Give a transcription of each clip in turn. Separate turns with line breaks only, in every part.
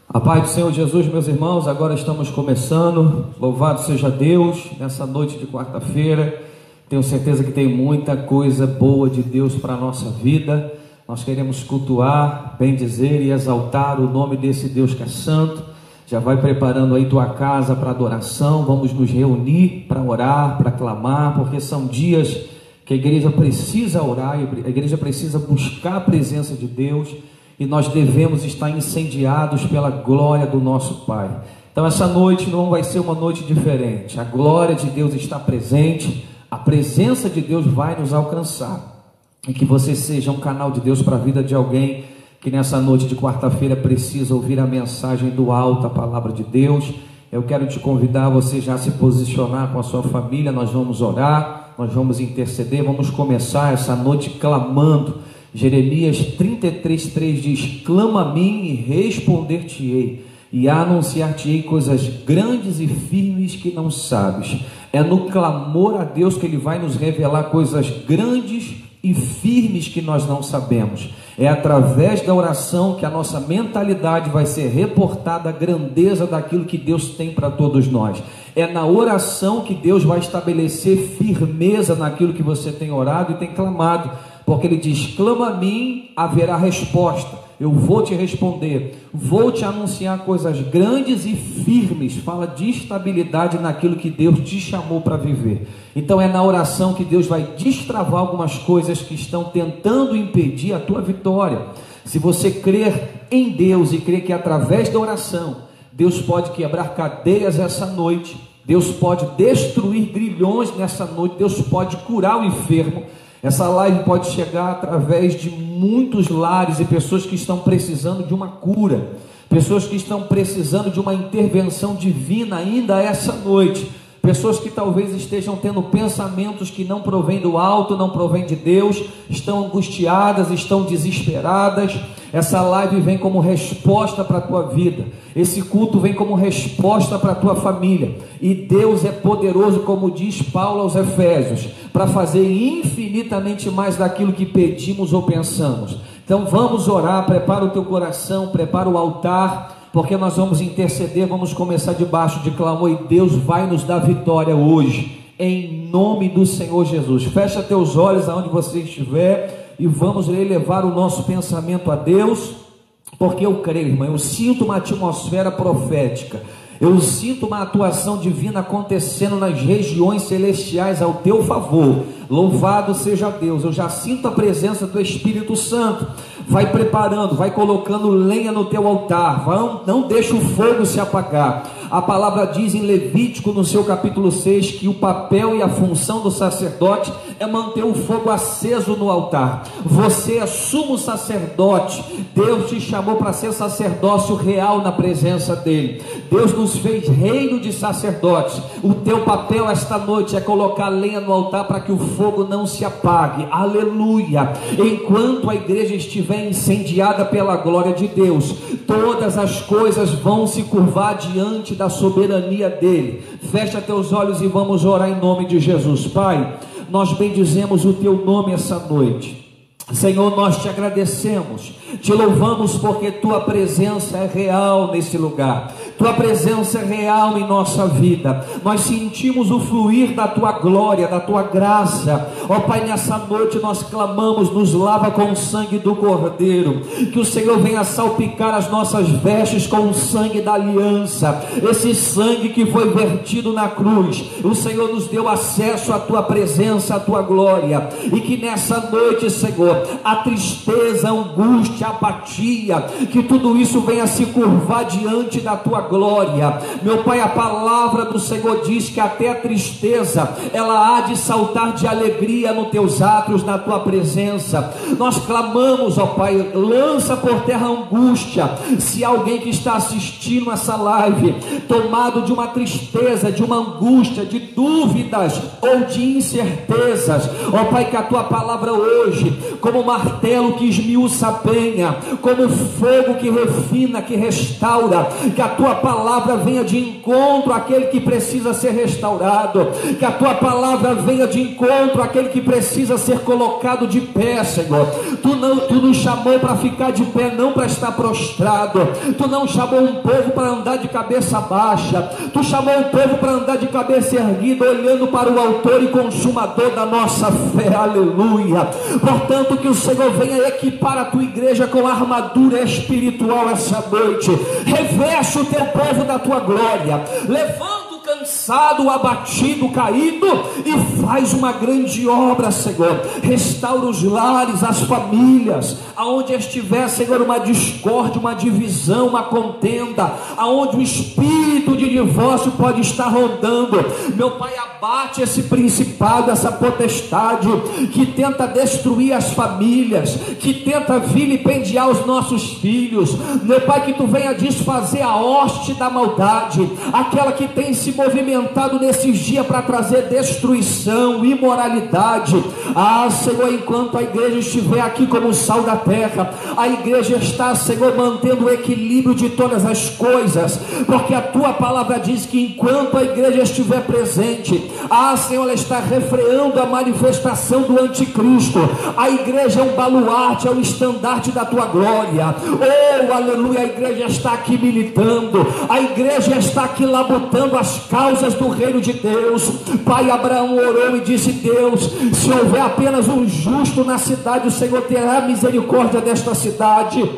A paz do Senhor Jesus, meus irmãos, agora estamos começando. Louvado seja Deus, nessa noite de quarta-feira. Tenho certeza que tem muita coisa boa de Deus para a nossa vida. Nós queremos cultuar, bendizer e exaltar o nome desse Deus que é santo. Já vai preparando aí tua casa para adoração. Vamos nos reunir para orar, para clamar, porque são dias que a igreja precisa orar, a igreja precisa buscar a presença de Deus. E nós devemos estar incendiados pela glória do nosso Pai. Então essa noite não vai ser uma noite diferente. A glória de Deus está presente, a presença de Deus vai nos alcançar. E que você seja um canal de Deus para a vida de alguém que nessa noite de quarta-feira precisa ouvir a mensagem do alto, a palavra de Deus. Eu quero te convidar a você já se posicionar com a sua família. Nós vamos orar, nós vamos interceder, vamos começar essa noite clamando. Jeremias 33:3 diz: clama a mim e responder-te-ei, e anunciar-te-ei coisas grandes e firmes que não sabes. É no clamor a Deus que Ele vai nos revelar coisas grandes e firmes que nós não sabemos. É através da oração que a nossa mentalidade vai ser reportada a grandeza daquilo que Deus tem para todos nós. É na oração que Deus vai estabelecer firmeza naquilo que você tem orado e tem clamado. Porque Ele diz: clama a mim, haverá resposta, eu vou te responder, vou te anunciar coisas grandes e firmes. Fala de estabilidade naquilo que Deus te chamou para viver. Então é na oração que Deus vai destravar algumas coisas que estão tentando impedir a tua vitória. Se você crer em Deus e crer que através da oração Deus pode quebrar cadeias essa noite, Deus pode destruir grilhões nessa noite, Deus pode curar o enfermo. Essa live pode chegar através de muitos lares e pessoas que estão precisando de uma cura, pessoas que estão precisando de uma intervenção divina ainda essa noite, pessoas que talvez estejam tendo pensamentos que não provêm do alto, não provêm de Deus, estão angustiadas, estão desesperadas. Essa live vem como resposta para a tua vida, esse culto vem como resposta para a tua família, e Deus é poderoso, como diz Paulo aos Efésios, para fazer infinitamente mais daquilo que pedimos ou pensamos. Então vamos orar, prepara o teu coração, prepara o altar, porque nós vamos interceder, vamos começar debaixo de clamor, e Deus vai nos dar vitória hoje, em nome do Senhor Jesus. Fecha teus olhos aonde você estiver, e vamos elevar o nosso pensamento a Deus, porque eu creio, irmão, eu sinto uma atmosfera profética, eu sinto uma atuação divina acontecendo nas regiões celestiais ao teu favor. Louvado seja Deus. Eu já sinto a presença do Espírito Santo. Vai preparando, vai colocando lenha no teu altar, não deixa o fogo se apagar. A palavra diz em Levítico, no seu capítulo 6, que o papel e a função do sacerdote é manter o fogo aceso no altar. Você é sumo sacerdote, Deus te chamou para ser sacerdócio real na presença dele. Deus nos fez reino de sacerdotes. O teu papel esta noite é colocar lenha no altar para que o fogo não se apague. Aleluia. Enquanto a igreja estiver incendiada pela glória de Deus, todas as coisas vão se curvar diante da soberania dele. Fecha teus olhos e vamos orar em nome de Jesus. Pai, nós bendizemos o teu nome essa noite. Senhor, nós te agradecemos, te louvamos porque tua presença é real nesse lugar, tua presença é real em nossa vida. Nós sentimos o fluir da tua glória, da tua graça. Ó Pai, nessa noite nós clamamos, nos lava com o sangue do Cordeiro, que o Senhor venha salpicar as nossas vestes com o sangue da aliança, esse sangue que foi vertido na cruz. O Senhor nos deu acesso à tua presença, à tua glória, e que nessa noite, Senhor, a tristeza, a angústia, a apatia, que tudo isso venha se curvar diante da tua glória. Meu Pai, a palavra do Senhor diz que até a tristeza, ela há de saltar de alegria nos teus átrios, na tua presença. Nós clamamos, ó Pai, lança por terra a angústia. Se alguém que está assistindo essa live, tomado de uma tristeza, de uma angústia, de dúvidas ou de incertezas, ó Pai, que a tua palavra hoje como martelo que esmiuça a penha, como fogo que refina, que restaura. Que a tua palavra venha de encontro àquele que precisa ser restaurado, que a tua palavra venha de encontro àquele que precisa ser colocado de pé, Senhor. Tu nos chamou para ficar de pé, não para estar prostrado. Tu não chamou um povo para andar de cabeça baixa, tu chamou um povo para andar de cabeça erguida, olhando para o autor e consumador da nossa fé. Aleluia. Portanto, que o Senhor venha equipar a tua igreja com a armadura espiritual essa noite. Reveste o teu povo da tua glória, levanta o cansado, abatido, caído, e faz uma grande obra, Senhor. Restaura os lares, as famílias, aonde estiver, Senhor, uma discórdia, uma divisão, uma contenda, aonde o espírito de divórcio pode estar rondando. Meu Pai, abate esse principado, essa potestade que tenta destruir as famílias, que tenta vilipendiar os nossos filhos. Meu Pai, que tu venha desfazer a hoste da maldade, aquela que tem se movimentado nesses dias para trazer destruição, imoralidade. Senhor, enquanto a igreja estiver aqui como o sal da terra, a igreja está, Senhor, mantendo o equilíbrio de todas as coisas, porque a tua palavra diz que enquanto a igreja estiver presente, Senhor, ela está refreando a manifestação do anticristo. A igreja é um baluarte, é um estandarte da tua glória. Oh, aleluia, a igreja está aqui militando, a igreja está aqui labutando as causas do reino de Deus. Pai, Abraão orou e disse: Deus, se houver apenas um justo na cidade, o Senhor terá misericórdia desta cidade.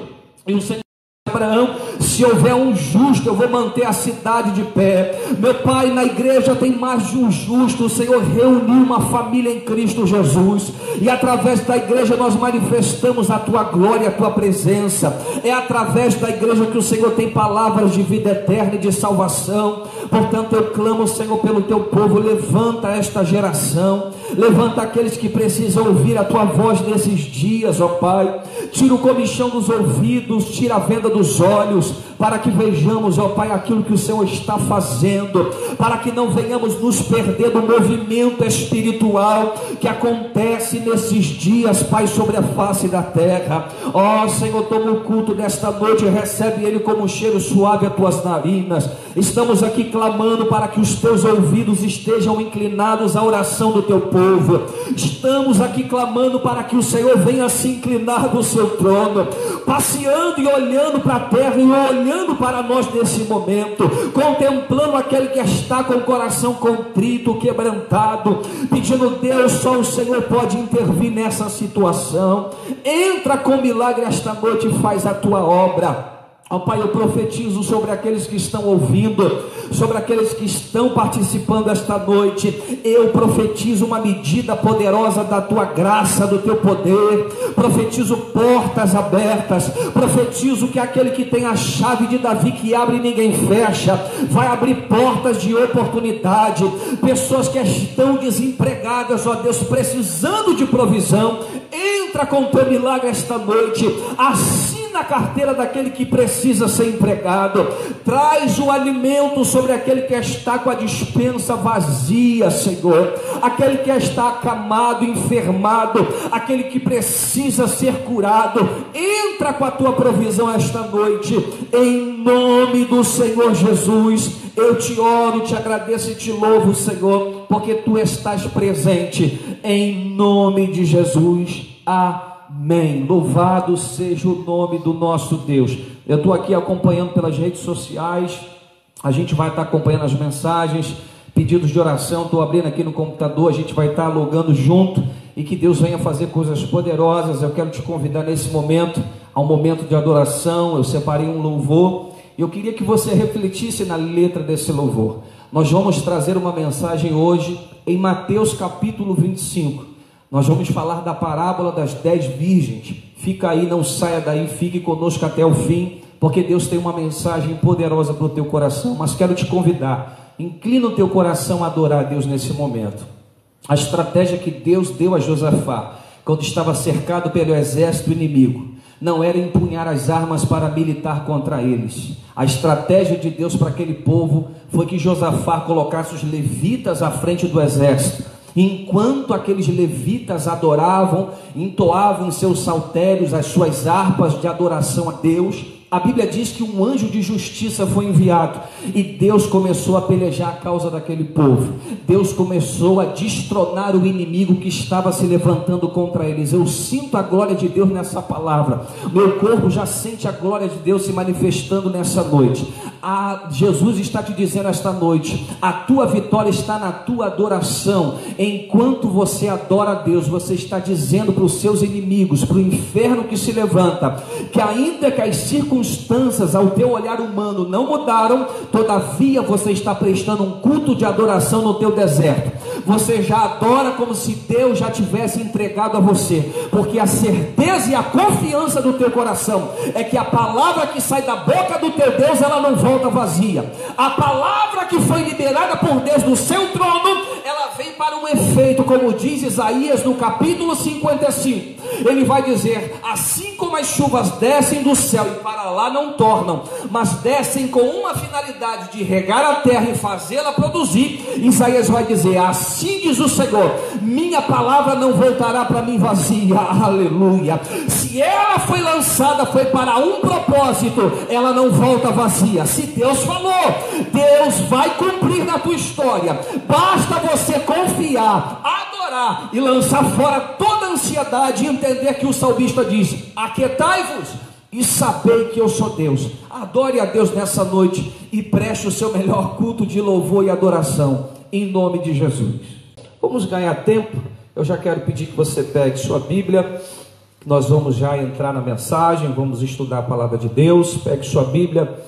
E o Senhor, Abraão, se houver um justo, eu vou manter a cidade de pé. Meu Pai, na igreja tem mais de um justo. O Senhor reuniu uma família em Cristo Jesus, e através da igreja nós manifestamos a tua glória, a tua presença. É através da igreja que o Senhor tem palavras de vida eterna e de salvação. Portanto, eu clamo, Senhor, pelo teu povo. Levanta esta geração, levanta aqueles que precisam ouvir a tua voz nesses dias, ó Pai. Tira o comichão dos ouvidos, tira a venda dos olhos, para que vejamos, ó Pai, aquilo que o Senhor está fazendo, para que não venhamos nos perder do movimento espiritual que acontece nesses dias, Pai, sobre a face da terra. Ó Senhor, toma o culto desta noite, recebe ele como um cheiro suave às tuas narinas. Estamos aqui clamando para que os teus ouvidos estejam inclinados à oração do teu povo. Estamos aqui clamando para que o Senhor venha se inclinar do seu trono, passeando e olhando para a terra e olhando para nós nesse momento, contemplando aquele que está com o coração contrito, quebrantado, pedindo: Deus, só o Senhor pode intervir nessa situação. Entra com milagre esta noite e faz a tua obra. Ó Pai, eu profetizo sobre aqueles que estão ouvindo, sobre aqueles que estão participando esta noite. Eu profetizo uma medida poderosa da tua graça, do teu poder. Profetizo portas abertas. Profetizo que aquele que tem a chave de Davi, que abre e ninguém fecha, vai abrir portas de oportunidade. Pessoas que estão desempregadas, ó Deus, precisando de provisão, entra com o teu milagre esta noite. Assina a carteira daquele que precisa ser empregado. Traz o alimento sobre aquele que está com a despensa vazia, Senhor. Aquele que está acamado, enfermado, aquele que precisa ser curado. Entra com a tua provisão esta noite, em nome do Senhor Jesus. Eu te oro, te agradeço e te louvo, Senhor, porque tu estás presente, em nome de Jesus. Amém. Louvado seja o nome do nosso Deus. Eu estou aqui acompanhando pelas redes sociais. A gente vai estar acompanhando as mensagens, pedidos de oração. Estou abrindo aqui no computador. A gente vai estar logando junto, e que Deus venha fazer coisas poderosas. Eu quero te convidar nesse momento a um momento de adoração. Eu separei um louvor. Eu queria que você refletisse na letra desse louvor. Nós vamos trazer uma mensagem hoje em Mateus capítulo 25. Nós vamos falar da parábola das 10 virgens. Fica aí, não saia daí, fique conosco até o fim, porque Deus tem uma mensagem poderosa para o teu coração. Mas quero te convidar, inclina o teu coração a adorar a Deus nesse momento. A estratégia que Deus deu a Josafá, quando estava cercado pelo exército inimigo, não era empunhar as armas para militar contra eles. A estratégia de Deus para aquele povo foi que Josafá colocasse os levitas à frente do exército, Enquanto aqueles levitas adoravam, entoavam em seus saltérios as suas harpas de adoração a Deus, a Bíblia diz que um anjo de justiça foi enviado e Deus começou a pelejar a causa daquele povo. Deus começou a destronar o inimigo que estava se levantando contra eles. Eu sinto a glória de Deus nessa palavra. Meu corpo já sente a glória de Deus se manifestando nessa noite. Jesus está te dizendo esta noite: a tua vitória está na tua adoração. Enquanto você adora a Deus, você está dizendo para os seus inimigos, para o inferno que se levanta, que ainda que as circunstâncias ao teu olhar humano não mudaram, todavia você está prestando um culto de adoração no teu deserto. Você já adora como se Deus já tivesse entregado a você, porque a certeza e a confiança do teu coração é que a palavra que sai da boca do teu Deus, ela não volta vazia. A palavra que foi liberada por Deus do seu trono, ela vem para um efeito, como diz Isaías no capítulo 55. Ele vai dizer: assim como as chuvas descem do céu e para lá não tornam, mas descem com uma finalidade de regar a terra e fazê-la produzir, Isaías vai dizer: assim diz o Senhor, minha palavra não voltará para mim vazia. Aleluia. Se ela foi lançada, foi para um propósito, ela não volta vazia. Se Deus falou, Deus vai cumprir na tua história. Basta você confiar, adorar e lançar fora toda a ansiedade e entender que o salmista diz: aquietai-vos e sabei que eu sou Deus. Adore a Deus nessa noite e preste o seu melhor culto de louvor e adoração, em nome de Jesus. Vamos ganhar tempo. Eu já quero pedir que você pegue sua Bíblia. Nós vamos já entrar na mensagem, vamos estudar a palavra de Deus. Pegue sua Bíblia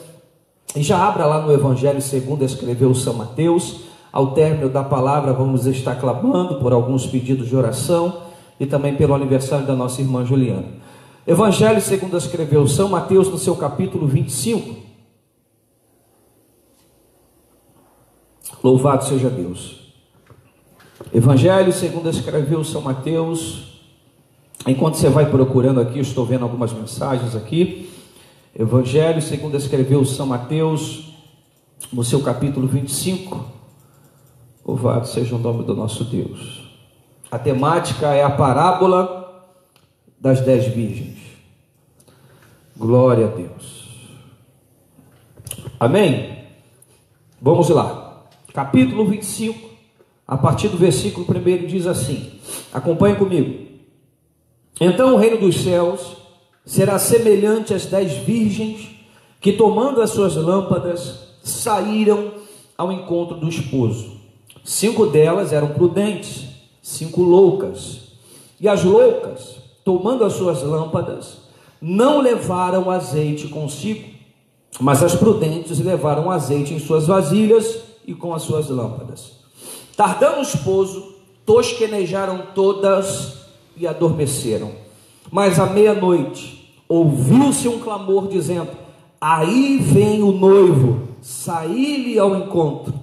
e já abra lá no Evangelho segundo escreveu São Mateus. Ao término da palavra vamos estar clamando por alguns pedidos de oração e também pelo aniversário da nossa irmã Juliana. Evangelho segundo escreveu São Mateus, no seu capítulo 25. Louvado seja Deus. Evangelho segundo escreveu São Mateus. Enquanto você vai procurando aqui, eu estou vendo algumas mensagens aqui. Evangelho segundo escreveu São Mateus, no seu capítulo 25. Louvado seja o nome do nosso Deus. A temática é a parábola das 10 virgens. Glória a Deus. Amém? Vamos lá. Capítulo 25, a partir do versículo 1 diz assim. Acompanhe comigo. Então o reino dos céus será semelhante às 10 virgens que, tomando as suas lâmpadas, saíram ao encontro do esposo. 5 delas eram prudentes, 5 loucas. E as loucas, tomando as suas lâmpadas, não levaram azeite consigo, mas as prudentes levaram azeite em suas vasilhas e com as suas lâmpadas. Tardando o esposo, tosquenejaram todas e adormeceram. Mas à meia-noite ouviu-se um clamor dizendo: aí vem o noivo, saí-lhe ao encontro.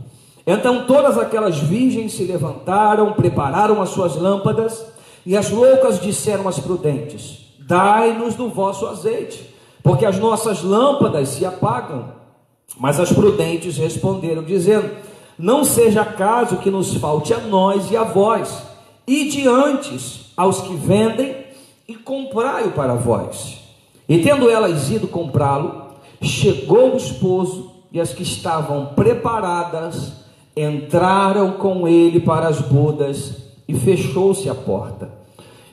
Então todas aquelas virgens se levantaram, prepararam as suas lâmpadas, e as loucas disseram às prudentes: dai-nos do vosso azeite, porque as nossas lâmpadas se apagam. Mas as prudentes responderam, dizendo: não seja caso que nos falte a nós e a vós, ide antes aos que vendem e comprai-o para vós. E tendo elas ido comprá-lo, chegou o esposo, e as que estavam preparadas entraram com ele para as bodas, e fechou-se a porta.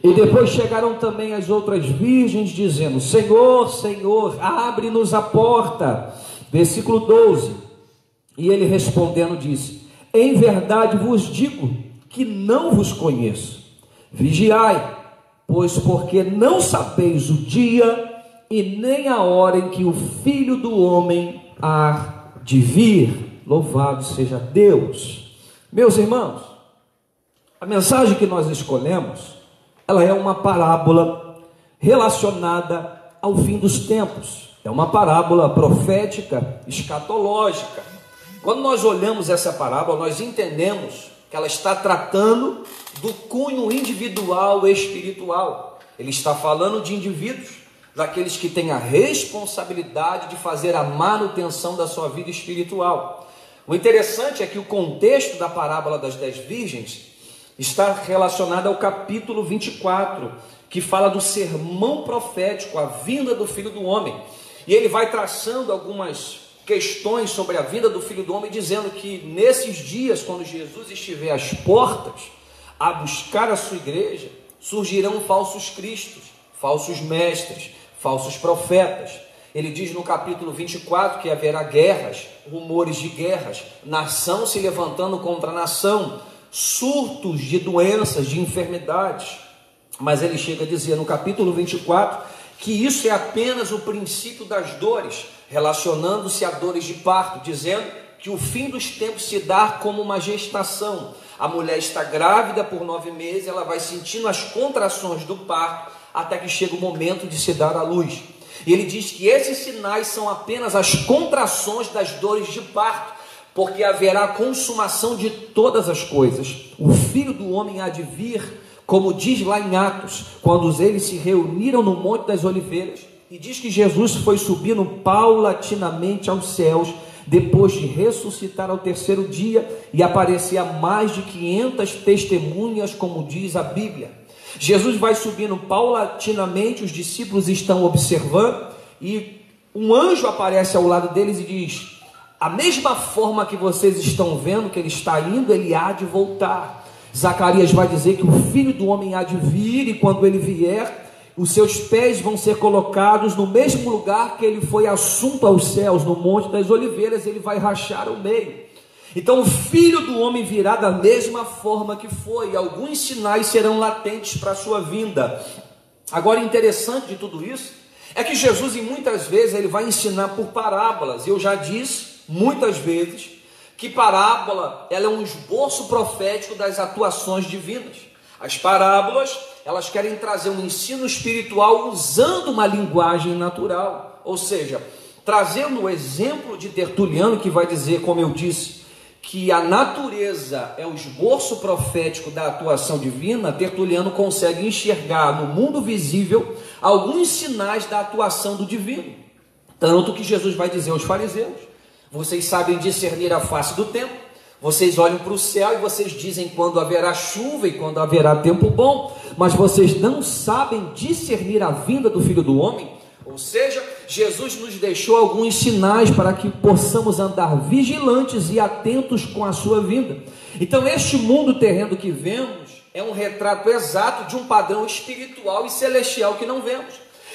E depois chegaram também as outras virgens, dizendo: Senhor, Senhor, abre-nos a porta. Versículo 12. E ele respondendo disse: em verdade vos digo que não vos conheço. Vigiai, pois porque não sabeis o dia e nem a hora em que o Filho do Homem há de vir. Louvado seja Deus. Meus irmãos, a mensagem que nós escolhemos, ela é uma parábola relacionada ao fim dos tempos. É uma parábola profética, escatológica. Quando nós olhamos essa parábola, nós entendemos que ela está tratando do cunho individual e espiritual. Ele está falando de indivíduos, daqueles que têm a responsabilidade de fazer a manutenção da sua vida espiritual. O interessante é que o contexto da parábola das 10 virgens está relacionada ao capítulo 24, que fala do sermão profético, a vinda do Filho do Homem. E ele vai traçando algumas questões sobre a vinda do Filho do Homem, dizendo que nesses dias, quando Jesus estiver às portas a buscar a sua igreja, surgirão falsos cristos, falsos mestres, falsos profetas. Ele diz no capítulo 24 que haverá guerras, rumores de guerras, nação se levantando contra nação, surtos de doenças, de enfermidades. Mas ele chega a dizer no capítulo 24 que isso é apenas o princípio das dores, relacionando-se a dores de parto, dizendo que o fim dos tempos se dá como uma gestação. A mulher está grávida por 9 meses, ela vai sentindo as contrações do parto, até que chega o momento de se dar à luz. E ele diz que esses sinais são apenas as contrações das dores de parto, porque haverá consumação de todas as coisas. O Filho do Homem há de vir, como diz lá em Atos, quando eles se reuniram no Monte das Oliveiras, e diz que Jesus foi subindo paulatinamente aos céus, depois de ressuscitar ao terceiro dia, e aparecer a mais de 500 testemunhas, como diz a Bíblia. Jesus vai subindo paulatinamente, os discípulos estão observando, e um anjo aparece ao lado deles e diz: a mesma forma que vocês estão vendo que ele está indo, ele há de voltar. Zacarias vai dizer que o Filho do Homem há de vir, e quando ele vier, os seus pés vão ser colocados no mesmo lugar que ele foi assunto aos céus, no Monte das Oliveiras. Ele vai rachar o meio. Então o Filho do Homem virá da mesma forma que foi, e alguns sinais serão latentes para a sua vinda. Agora, interessante de tudo isso é que Jesus, em muitas vezes, ele vai ensinar por parábolas. Eu já disse muitas vezes que parábola, ela é um esboço profético das atuações divinas. As parábolas, elas querem trazer um ensino espiritual usando uma linguagem natural, ou seja, trazendo o exemplo de Tertuliano, que vai dizer, como eu disse, que a natureza é o esboço profético da atuação divina. Tertuliano consegue enxergar no mundo visível alguns sinais da atuação do divino. Tanto que Jesus vai dizer aos fariseus: vocês sabem discernir a face do tempo, vocês olham para o céu e vocês dizem quando haverá chuva e quando haverá tempo bom, mas vocês não sabem discernir a vinda do Filho do Homem. Ou seja, Jesus nos deixou alguns sinais para que possamos andar vigilantes e atentos com a sua vinda. Então este mundo terreno que vemos é um retrato exato de um padrão espiritual e celestial que não vemos.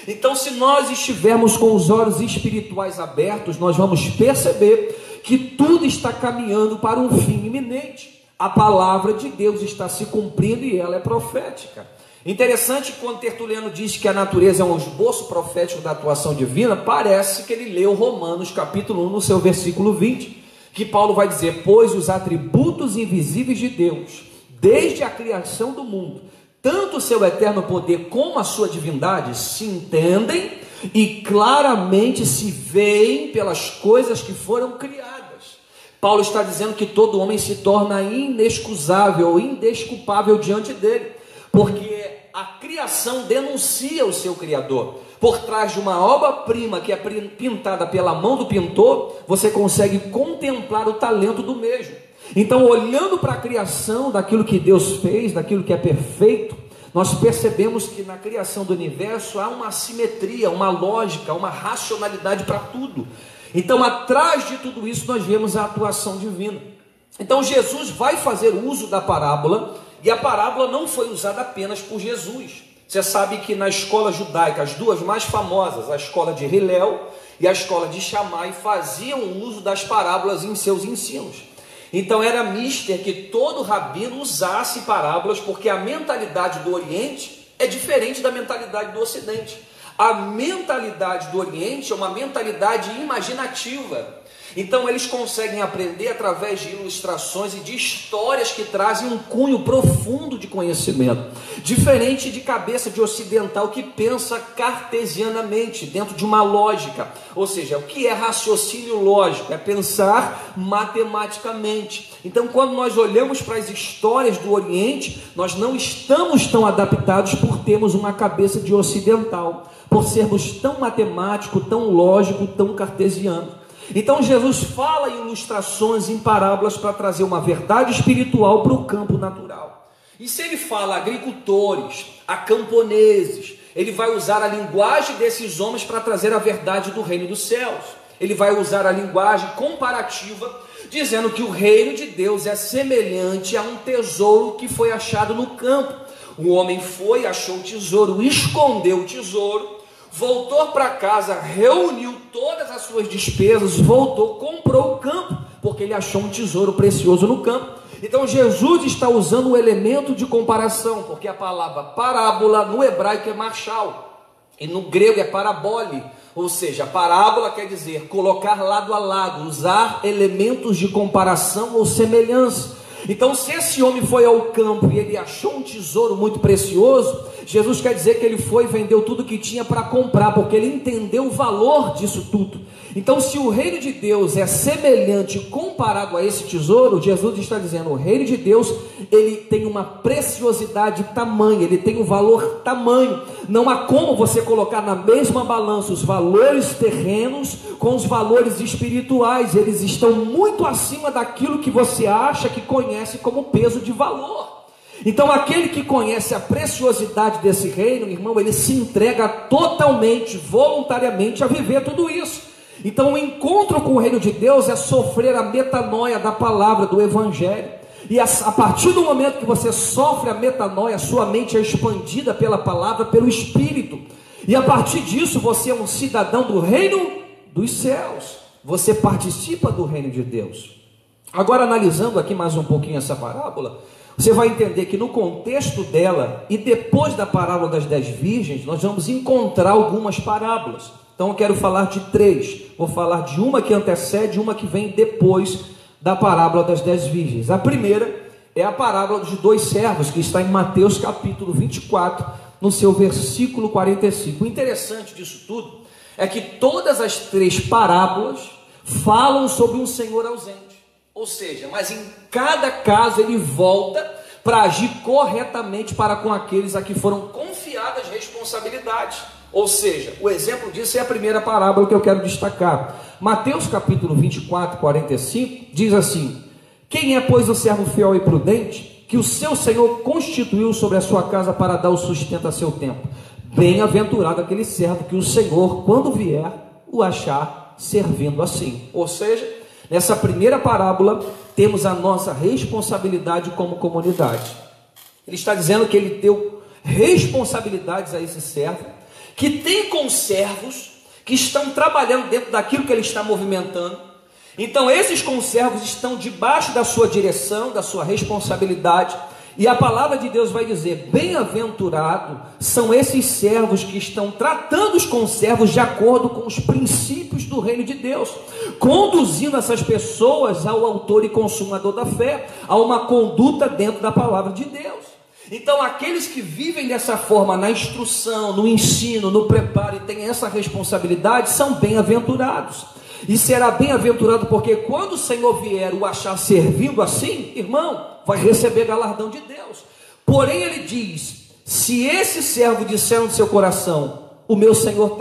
Então, se nós estivermos com os olhos espirituais abertos, nós vamos perceber que tudo está caminhando para um fim iminente. A palavra de Deus está se cumprindo e ela é profética. Interessante, quando Tertuliano diz que a natureza é um esboço profético da atuação divina, parece que ele leu Romanos capítulo 1 no seu versículo 20, que Paulo vai dizer: pois os atributos invisíveis de Deus, desde a criação do mundo, tanto o seu eterno poder como a sua divindade, se entendem e claramente se veem pelas coisas que foram criadas. Paulo está dizendo que todo homem se torna inexcusável ou indesculpável diante dele, porque a criação denuncia o seu Criador. Por trás de uma obra-prima que é pintada pela mão do pintor, você consegue contemplar o talento do mesmo. Então, olhando para a criação, daquilo que Deus fez, daquilo que é perfeito, nós percebemos que na criação do universo há uma simetria, uma lógica, uma racionalidade para tudo. Então, atrás de tudo isso, nós vemos a atuação divina. Então, Jesus vai fazer uso da parábola, e a parábola não foi usada apenas por Jesus. Você sabe que na escola judaica, as duas mais famosas, a escola de Hillel e a escola de Shammai, faziam uso das parábolas em seus ensinos. Então era mister que todo rabino usasse parábolas, porque a mentalidade do Oriente é diferente da mentalidade do Ocidente. A mentalidade do Oriente é uma mentalidade imaginativa. Então eles conseguem aprender através de ilustrações e de histórias que trazem um cunho profundo de conhecimento, diferente de cabeça de ocidental que pensa cartesianamente, dentro de uma lógica. Ou seja, o que é raciocínio lógico? É pensar matematicamente. Então, quando nós olhamos para as histórias do Oriente, nós não estamos tão adaptados por termos uma cabeça de ocidental, por sermos tão matemático, tão lógico, tão cartesiano. Então Jesus fala em ilustrações, em parábolas, para trazer uma verdade espiritual para o campo natural. E se ele fala a agricultores, a camponeses, ele vai usar a linguagem desses homens para trazer a verdade do reino dos céus. Ele vai usar a linguagem comparativa, dizendo que o reino de Deus é semelhante a um tesouro que foi achado no campo. O homem foi, achou o tesouro, escondeu o tesouro, voltou para casa, reuniu todas as suas despesas, voltou, comprou o campo, porque ele achou um tesouro precioso no campo. Então Jesus está usando um elemento de comparação, porque a palavra parábola no hebraico é machal, e no grego é parabole, ou seja, parábola quer dizer colocar lado a lado, usar elementos de comparação ou semelhança. Então, se esse homem foi ao campo e ele achou um tesouro muito precioso, Jesus quer dizer que ele foi e vendeu tudo que tinha para comprar, porque ele entendeu o valor disso tudo. Então, se o reino de Deus é semelhante comparado a esse tesouro, Jesus está dizendo, o reino de Deus, ele tem uma preciosidade tamanha, ele tem um valor tamanho. Não há como você colocar na mesma balança os valores terrenos com os valores espirituais. Eles estão muito acima daquilo que você acha que conhece como peso de valor. Então aquele que conhece a preciosidade desse reino, irmão, ele se entrega totalmente, voluntariamente a viver tudo isso. Então o encontro com o reino de Deus é sofrer a metanoia da palavra, do evangelho. E a partir do momento que você sofre a metanoia, sua mente é expandida pela palavra, pelo Espírito. E a partir disso você é um cidadão do reino dos céus. Você participa do reino de Deus. Agora, analisando aqui mais um pouquinho essa parábola, você vai entender que no contexto dela, e depois da parábola das 10 virgens, nós vamos encontrar algumas parábolas. Então eu quero falar de 3, vou falar de uma que antecede e uma que vem depois da parábola das 10 virgens. A primeira é a parábola dos 2 servos, que está em Mateus capítulo 24, no seu versículo 45. O interessante disso tudo é que todas as 3 parábolas falam sobre um Senhor ausente. Ou seja, mas em cada caso ele volta para agir corretamente para com aqueles a que foram confiadas responsabilidades. Ou seja, o exemplo disso é a primeira parábola que eu quero destacar. Mateus capítulo 24, 45, diz assim: quem é, pois, o servo fiel e prudente, que o seu Senhor constituiu sobre a sua casa para dar o sustento a seu tempo? Bem-aventurado aquele servo que o Senhor, quando vier, o achar servindo assim. Ou seja, nessa primeira parábola, temos a nossa responsabilidade como comunidade. Ele está dizendo que ele deu responsabilidades a esse servo, que tem conservos que estão trabalhando dentro daquilo que ele está movimentando. Então esses conservos estão debaixo da sua direção, da sua responsabilidade. E a palavra de Deus vai dizer: bem-aventurado são esses servos que estão tratando os conservos de acordo com os princípios do reino de Deus, conduzindo essas pessoas ao autor e consumador da fé, a uma conduta dentro da palavra de Deus. Então aqueles que vivem dessa forma, na instrução, no ensino, no preparo, e têm essa responsabilidade, são bem-aventurados. E será bem-aventurado porque quando o Senhor vier o achar servindo assim, irmão, vai receber galardão de Deus. Porém ele diz: se esse servo disser no seu coração, o meu Senhor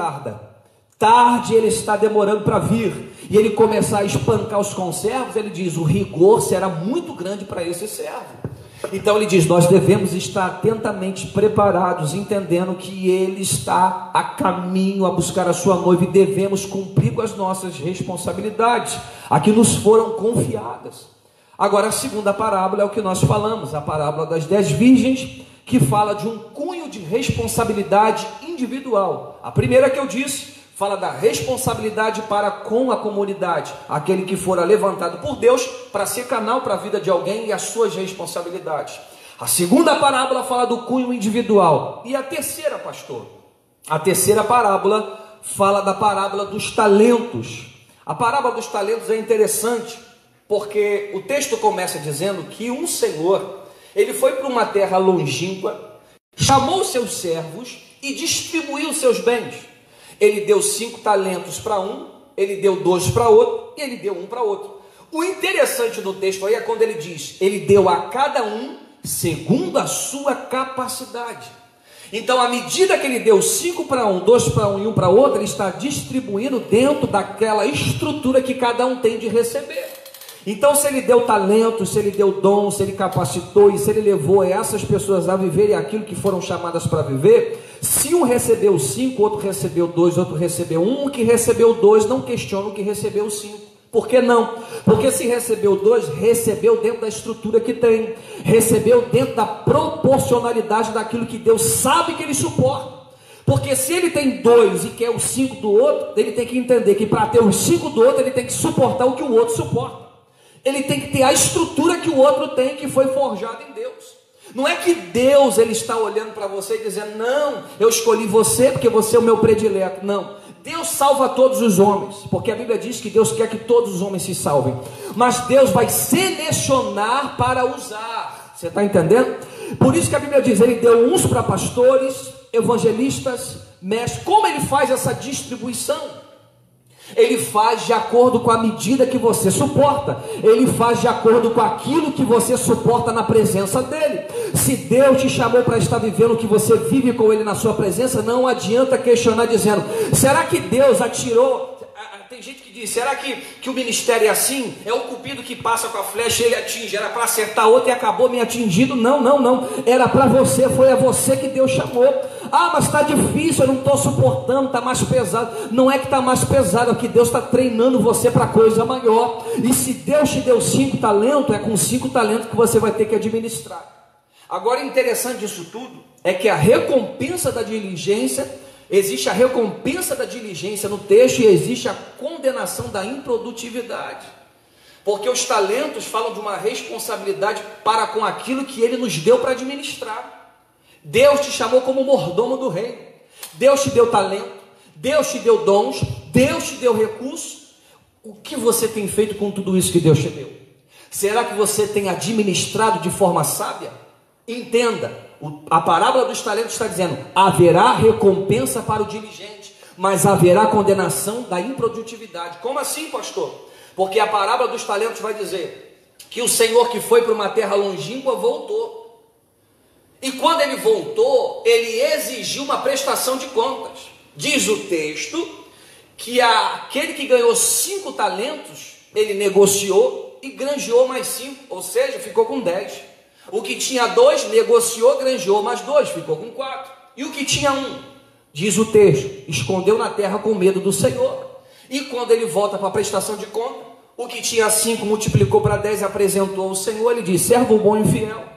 tarde ele está demorando para vir, e ele começar a espancar os conservos, ele diz: o rigor será muito grande para esse servo. Então ele diz: nós devemos estar atentamente preparados, entendendo que ele está a caminho a buscar a sua noiva, e devemos cumprir com as nossas responsabilidades, a que nos foram confiadas. Agora a segunda parábola é o que nós falamos, a parábola das 10 virgens, que fala de um cunho de responsabilidade individual. A primeira que eu disse fala da responsabilidade para com a comunidade, aquele que fora levantado por Deus para ser canal para a vida de alguém e as suas responsabilidades. A segunda parábola fala do cunho individual. E a terceira, pastor? A terceira parábola fala da parábola dos talentos. A parábola dos talentos é interessante, porque o texto começa dizendo que um senhor, ele foi para uma terra longínqua, chamou seus servos e distribuiu seus bens. Ele deu 5 talentos para um, ele deu 2 para outro, e ele deu 1 para outro. O interessante do texto aí é quando ele diz: ele deu a cada um segundo a sua capacidade. Então, à medida que ele deu 5 para um, 2 para um e 1 para outro, ele está distribuindo dentro daquela estrutura que cada um tem de receber. Então, se ele deu talento, se ele deu dom, se ele capacitou e se ele levou essas pessoas a viverem aquilo que foram chamadas para viver, se um recebeu 5, outro recebeu 2, outro recebeu 1, o que recebeu 2 não questiona o que recebeu 5. Por que não? Porque se recebeu 2, recebeu dentro da estrutura que tem, recebeu dentro da proporcionalidade daquilo que Deus sabe que ele suporta. Porque se ele tem 2 e quer os 5 do outro, ele tem que entender que para ter os 5 do outro, ele tem que suportar o que o outro suporta. Ele tem que ter a estrutura que o outro tem, que foi forjada em Deus. Não é que Deus ele está olhando para você e dizendo, não, eu escolhi você porque você é o meu predileto. Não, Deus salva todos os homens, porque a Bíblia diz que Deus quer que todos os homens se salvem. Mas Deus vai selecionar para usar. Você está entendendo? Por isso que a Bíblia diz, ele deu uns para pastores, evangelistas, mestres. Como ele faz essa distribuição? Ele faz de acordo com a medida que você suporta. Ele faz de acordo com aquilo que você suporta na presença dele. Se Deus te chamou para estar vivendo o que você vive com ele na sua presença, não adianta questionar dizendo, será que Deus atirou? Tem gente que diz, será que o ministério é assim? É o cupido que passa com a flecha e ele atinge. Era para acertar outro e acabou me atingindo. Não. Era para você, foi a você que Deus chamou. Ah, mas está difícil, eu não estou suportando, está mais pesado. Não é que está mais pesado, é que Deus está treinando você para coisa maior. E se Deus te deu 5 talentos, é com 5 talentos que você vai ter que administrar. Agora, interessante disso tudo é que a recompensa da diligência, existe a recompensa da diligência no texto e existe a condenação da improdutividade. Porque os talentos falam de uma responsabilidade para com aquilo que ele nos deu para administrar. Deus te chamou como mordomo do reino. Deus te deu talento, Deus te deu dons, Deus te deu recursos. O que você tem feito com tudo isso que Deus te deu? Será que você tem administrado de forma sábia? Entenda, a parábola dos talentos está dizendo, haverá recompensa para o diligente, mas haverá condenação da improdutividade. Como assim, pastor? Porque a parábola dos talentos vai dizer que o Senhor que foi para uma terra longínqua voltou. E quando ele voltou, ele exigiu uma prestação de contas. Diz o texto que aquele que ganhou 5 talentos, ele negociou e granjeou mais 5, ou seja, ficou com 10. O que tinha 2, negociou, granjeou mais 2, ficou com 4. E o que tinha 1, diz o texto, escondeu na terra com medo do Senhor. E quando ele volta para a prestação de conta, o que tinha 5 multiplicou para 10 e apresentou ao Senhor. Ele diz, servo bom e fiel.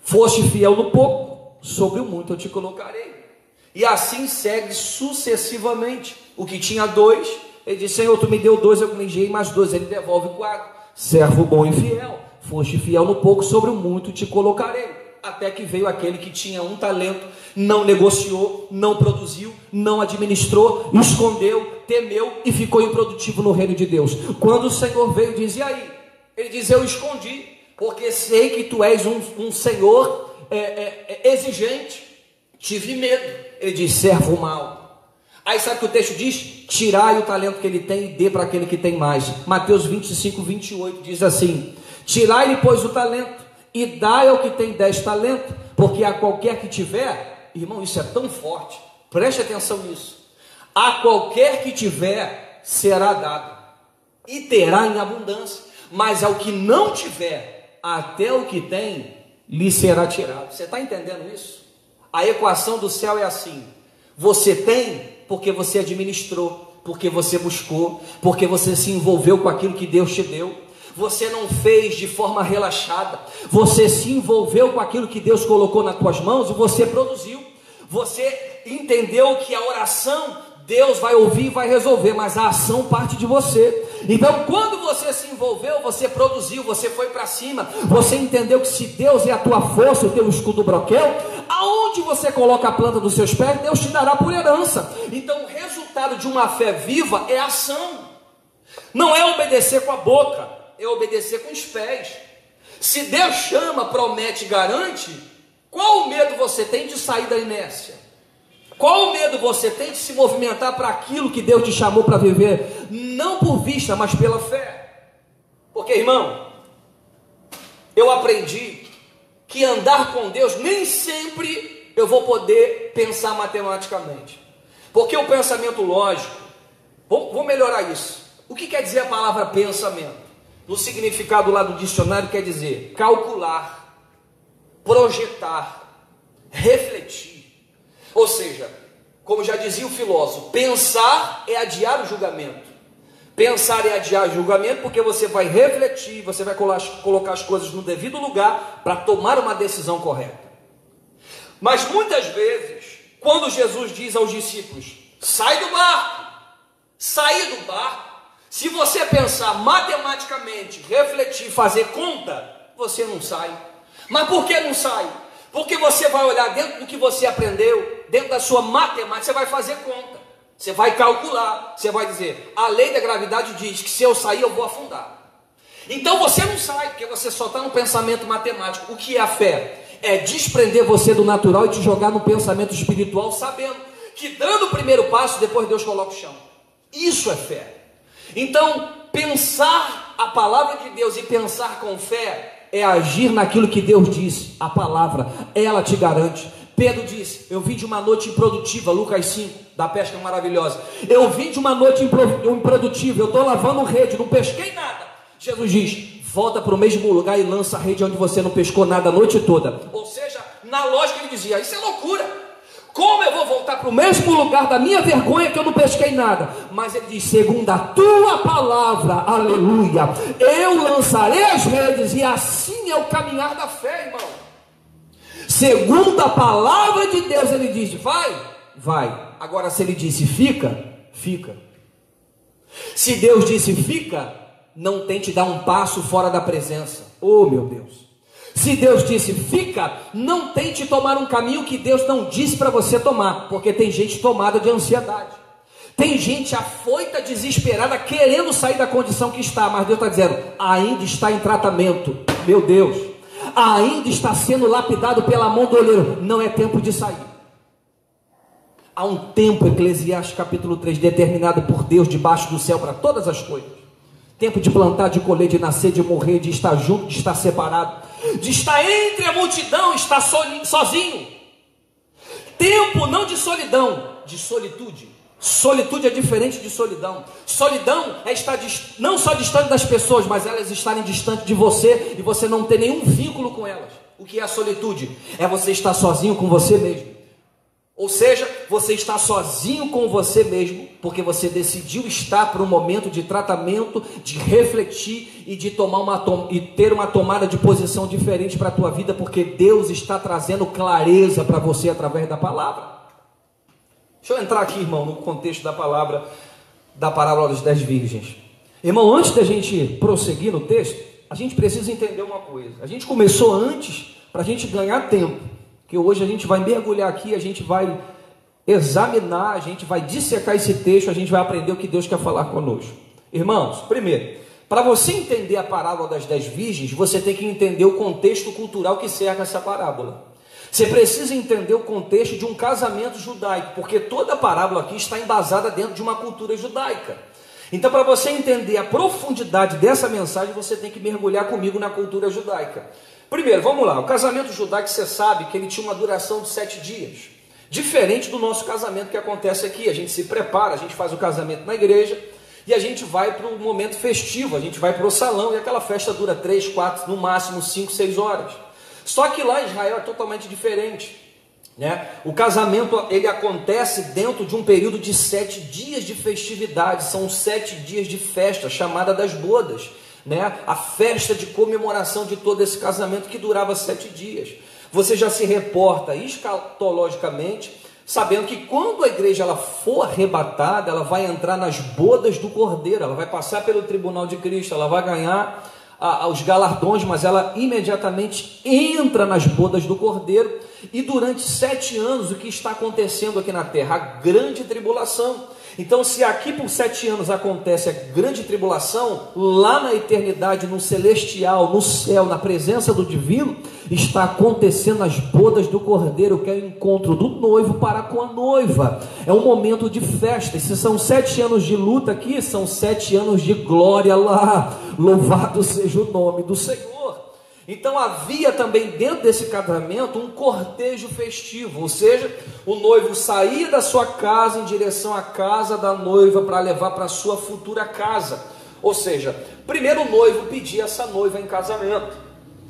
Foste fiel no pouco, sobre o muito eu te colocarei. E assim segue sucessivamente. O que tinha 2, ele diz, Senhor, tu me deu 2, eu granjei mais 2, ele devolve 4. Servo bom e fiel, foste fiel no pouco, sobre o muito te colocarei. Até que veio aquele que tinha 1 talento, não negociou, não produziu, não administrou, escondeu, temeu e ficou improdutivo no reino de Deus. Quando o Senhor veio, diz, e aí? Ele diz, eu escondi, porque sei que tu és um Senhor exigente. Tive medo. Ele diz, servo mau. Aí sabe o que o texto diz? Tirai o talento que ele tem e dê para aquele que tem mais. Mateus 25, 28 diz assim, tirai-lhe pois o talento e dai ao que tem 10 talentos, porque a qualquer que tiver, irmão, isso é tão forte, preste atenção nisso, a qualquer que tiver será dado e terá em abundância, mas ao que não tiver, até o que tem lhe será tirado. Você está entendendo isso? A equação do céu é assim, você tem porque você administrou, porque você buscou, porque você se envolveu com aquilo que Deus te deu. Você não fez de forma relaxada, você se envolveu com aquilo que Deus colocou nas tuas mãos e você produziu. Você entendeu que a oração Deus vai ouvir e vai resolver, mas a ação parte de você. Então quando você se envolveu, você produziu, você foi para cima, você entendeu que se Deus é a tua força, o teu escudo broquel, aonde você coloca a planta dos seus pés, Deus te dará por herança. Então o resultado de uma fé viva é ação, não é obedecer com a boca, é obedecer com os pés. Se Deus chama, promete, garante, qual o medo você tem de sair da inércia? Qual o medo você tem de se movimentar para aquilo que Deus te chamou para viver? Não por vista, mas pela fé. Porque, irmão, eu aprendi que andar com Deus, nem sempre eu vou poder pensar matematicamente. Porque o pensamento lógico, vou melhorar isso. O que quer dizer a palavra pensamento? No significado lá do dicionário quer dizer calcular, projetar, refletir. Ou seja, como já dizia o filósofo, pensar é adiar o julgamento. Pensar é adiar o julgamento porque você vai refletir, você vai colocar as coisas no devido lugar para tomar uma decisão correta. Mas muitas vezes, quando Jesus diz aos discípulos, sai do barco, sair do barco, se você pensar matematicamente, refletir, fazer conta, você não sai. Mas por que não sai? Porque você vai olhar dentro do que você aprendeu, dentro da sua matemática, você vai fazer conta. Você vai calcular, você vai dizer, a lei da gravidade diz que se eu sair eu vou afundar. Então você não sai, porque você só está no pensamento matemático. O que é a fé? É desprender você do natural e te jogar no pensamento espiritual, sabendo que dando o primeiro passo, depois Deus coloca o chão. Isso é fé. Então, pensar a palavra de Deus e pensar com fé é agir naquilo que Deus disse. A palavra, ela te garante. Pedro disse, eu vim de uma noite improdutiva, Lucas 5, da pesca maravilhosa. Eu vim de uma noite improdutiva, eu estou lavando rede, não pesquei nada. Jesus diz, volta para o mesmo lugar e lança a rede onde você não pescou nada a noite toda. Ou seja, na lógica ele dizia, isso é loucura. Como eu vou voltar para o mesmo lugar da minha vergonha que eu não pesquei nada? Mas ele diz, segundo a tua palavra, aleluia, eu lançarei as redes e assim é o caminhar da fé, irmão. Segundo a palavra de Deus, ele diz, vai, vai. Agora se ele disse fica, fica. Se Deus disse fica, não tente dar um passo fora da presença. Oh meu Deus. Se Deus disse fica, não tente tomar um caminho que Deus não disse para você tomar, porque tem gente tomada de ansiedade, tem gente afoita, desesperada, querendo sair da condição que está, mas Deus está dizendo, ainda está em tratamento, meu Deus, ainda está sendo lapidado pela mão do olheiro, não é tempo de sair. Há um tempo, Eclesiastes capítulo 3, determinado por Deus debaixo do céu para todas as coisas. Tempo de plantar, de colher, de nascer, de morrer, de estar junto, de estar separado, de estar entre a multidão, estar sozinho. Tempo não de solidão, de solitude. Solitude é diferente de solidão. Solidão é estar não só distante das pessoas, mas elas estarem distante de você e você não ter nenhum vínculo com elas. O que é a solitude? É você estar sozinho com você mesmo. Ou seja, você está sozinho com você mesmo, porque você decidiu estar para um momento de tratamento, de refletir e de ter uma tomada de posição diferente para a tua vida, porque Deus está trazendo clareza para você através da palavra. Deixa eu entrar aqui, irmão, no contexto da palavra, da parábola das 10 virgens. Irmão, antes da gente prosseguir no texto, a gente precisa entender uma coisa. A gente começou antes para a gente ganhar tempo. Que hoje a gente vai mergulhar aqui, a gente vai examinar, a gente vai dissecar esse texto, a gente vai aprender o que Deus quer falar conosco. Irmãos, primeiro, para você entender a parábola das 10 virgens, você tem que entender o contexto cultural que cerca essa parábola. Você precisa entender o contexto de um casamento judaico, porque toda a parábola aqui está embasada dentro de uma cultura judaica. Então, para você entender a profundidade dessa mensagem, você tem que mergulhar comigo na cultura judaica. Primeiro, vamos lá, o casamento judaico, você sabe que ele tinha uma duração de 7 dias, diferente do nosso casamento que acontece aqui. A gente se prepara, a gente faz o casamento na igreja e a gente vai para o momento festivo, a gente vai para o salão e aquela festa dura 3, 4, no máximo 5, 6 horas. Só que lá em Israel é totalmente diferente, né? O casamento ele acontece dentro de um período de 7 dias de festividade, são 7 dias de festa, chamada das bodas. Né? A festa de comemoração de todo esse casamento que durava 7 dias. Você já se reporta escatologicamente, sabendo que quando a igreja ela for arrebatada, ela vai entrar nas bodas do Cordeiro, ela vai passar pelo tribunal de Cristo, ela vai ganhar os galardões, mas ela imediatamente entra nas bodas do Cordeiro. E durante 7 anos, o que está acontecendo aqui na terra? A grande tribulação. Então, se aqui por 7 anos acontece a grande tribulação, lá na eternidade, no celestial, no céu, na presença do divino, está acontecendo as bodas do Cordeiro, que é o encontro do noivo para com a noiva. É um momento de festa. E se são 7 anos de luta aqui, são 7 anos de glória lá. Louvado seja o nome do Senhor. Então havia também dentro desse casamento um cortejo festivo, ou seja, o noivo saía da sua casa em direção à casa da noiva para levar para a sua futura casa. Ou seja, primeiro o noivo pedia essa noiva em casamento.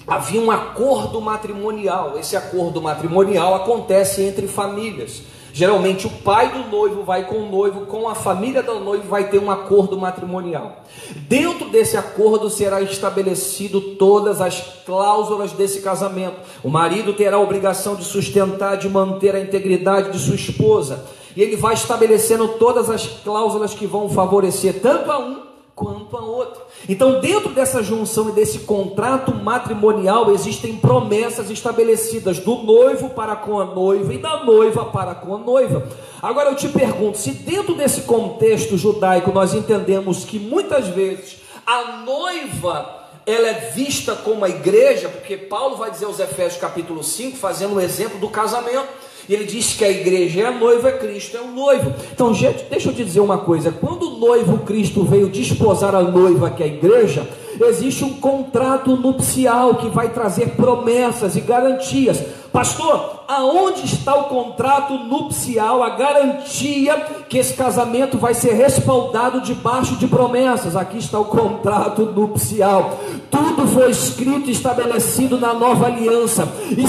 Havia um acordo matrimonial. Esse acordo matrimonial acontece entre famílias. Geralmente o pai do noivo vai com o noivo, com a família do noivo vai ter um acordo matrimonial. Dentro desse acordo será estabelecido todas as cláusulas desse casamento. O marido terá a obrigação de sustentar, de manter a integridade de sua esposa. E ele vai estabelecendo todas as cláusulas que vão favorecer tanto a um quanto a outro. Então, dentro dessa junção e desse contrato matrimonial, existem promessas estabelecidas do noivo para com a noiva e da noiva para com a noiva. Agora eu te pergunto, se dentro desse contexto judaico nós entendemos que muitas vezes a noiva ela é vista como a igreja, porque Paulo vai dizer aos Efésios capítulo 5, fazendo um exemplo do casamento, e ele diz que a igreja é a noiva, é Cristo é o noivo. Então, gente, deixa eu te dizer uma coisa: quando o noivo Cristo veio desposar a noiva, que é a igreja, existe um contrato nupcial que vai trazer promessas e garantias. Pastor, aonde está o contrato nupcial, a garantia que esse casamento vai ser respaldado debaixo de promessas? Aqui está o contrato nupcial. Tudo foi escrito e estabelecido na nova aliança. E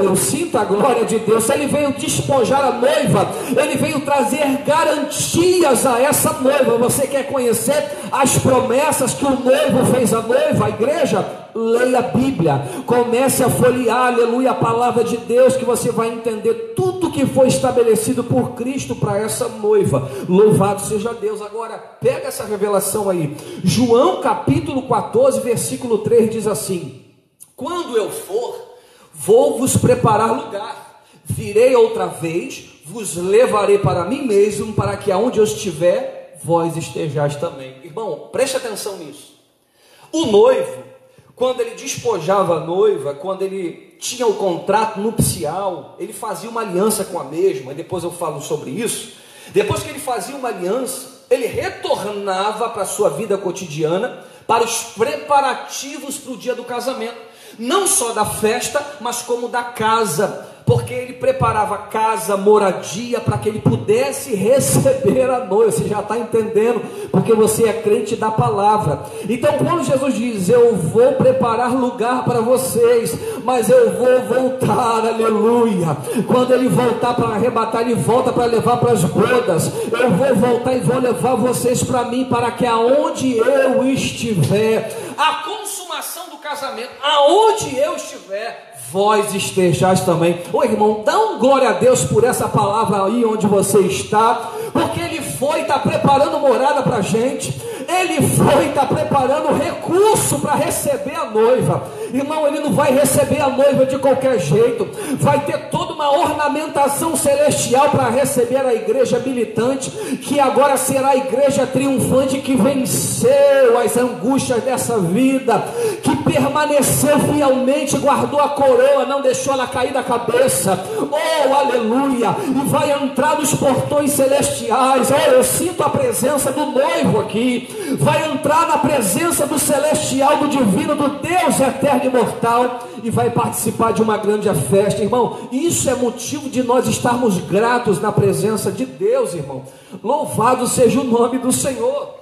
eu sinto a glória de Deus. Ele veio despojar a noiva, ele veio trazer garantias a essa noiva. Você quer conhecer as promessas que o noivo fez à noiva, a igreja? Leia a Bíblia, comece a folhear, aleluia, a palavra de Deus, que você vai entender tudo que foi estabelecido por Cristo para essa noiva. Louvado seja Deus. Agora pega essa revelação aí, João capítulo 14 versículo 3 diz assim: quando eu for, vou vos preparar lugar, virei outra vez, vos levarei para mim mesmo, para que aonde eu estiver, vós estejais também. Irmão, preste atenção nisso. O noivo, quando ele despojava a noiva, quando ele tinha o contrato nupcial, ele fazia uma aliança com a mesma, e depois eu falo sobre isso. Depois que ele fazia uma aliança, ele retornava para a sua vida cotidiana, para os preparativos para o dia do casamento, não só da festa, mas como da casa, porque ele preparava casa, moradia, para que ele pudesse receber a noiva. Você já está entendendo, porque você é crente da palavra. Então, quando Jesus diz: eu vou preparar lugar para vocês, mas eu vou voltar, aleluia. Quando ele voltar para arrebatar, ele volta para levar para as bodas. Eu vou voltar e vou levar vocês para mim, para que aonde eu estiver, a consumação do casamento, aonde eu estiver, vós estejais também. Ô irmão, dá um glória a Deus por essa palavra aí onde você está, porque ele foi, está preparando morada para a gente, ele foi, está preparando recurso para receber a noiva. Irmão, ele não vai receber a noiva de qualquer jeito, vai ter toda uma ornamentação celestial para receber a igreja militante, que agora será a igreja triunfante, que venceu as angústias dessa vida, que permaneceu fielmente, guardou a coroa, não deixou ela cair da cabeça. Oh, aleluia! E vai entrar nos portões celestiais. Oh, eu sinto a presença do noivo aqui. Vai entrar na presença do celestial, do divino, do Deus eterno e imortal, e vai participar de uma grande festa. Irmão, isso é motivo de nós estarmos gratos na presença de Deus, irmão. Louvado seja o nome do Senhor.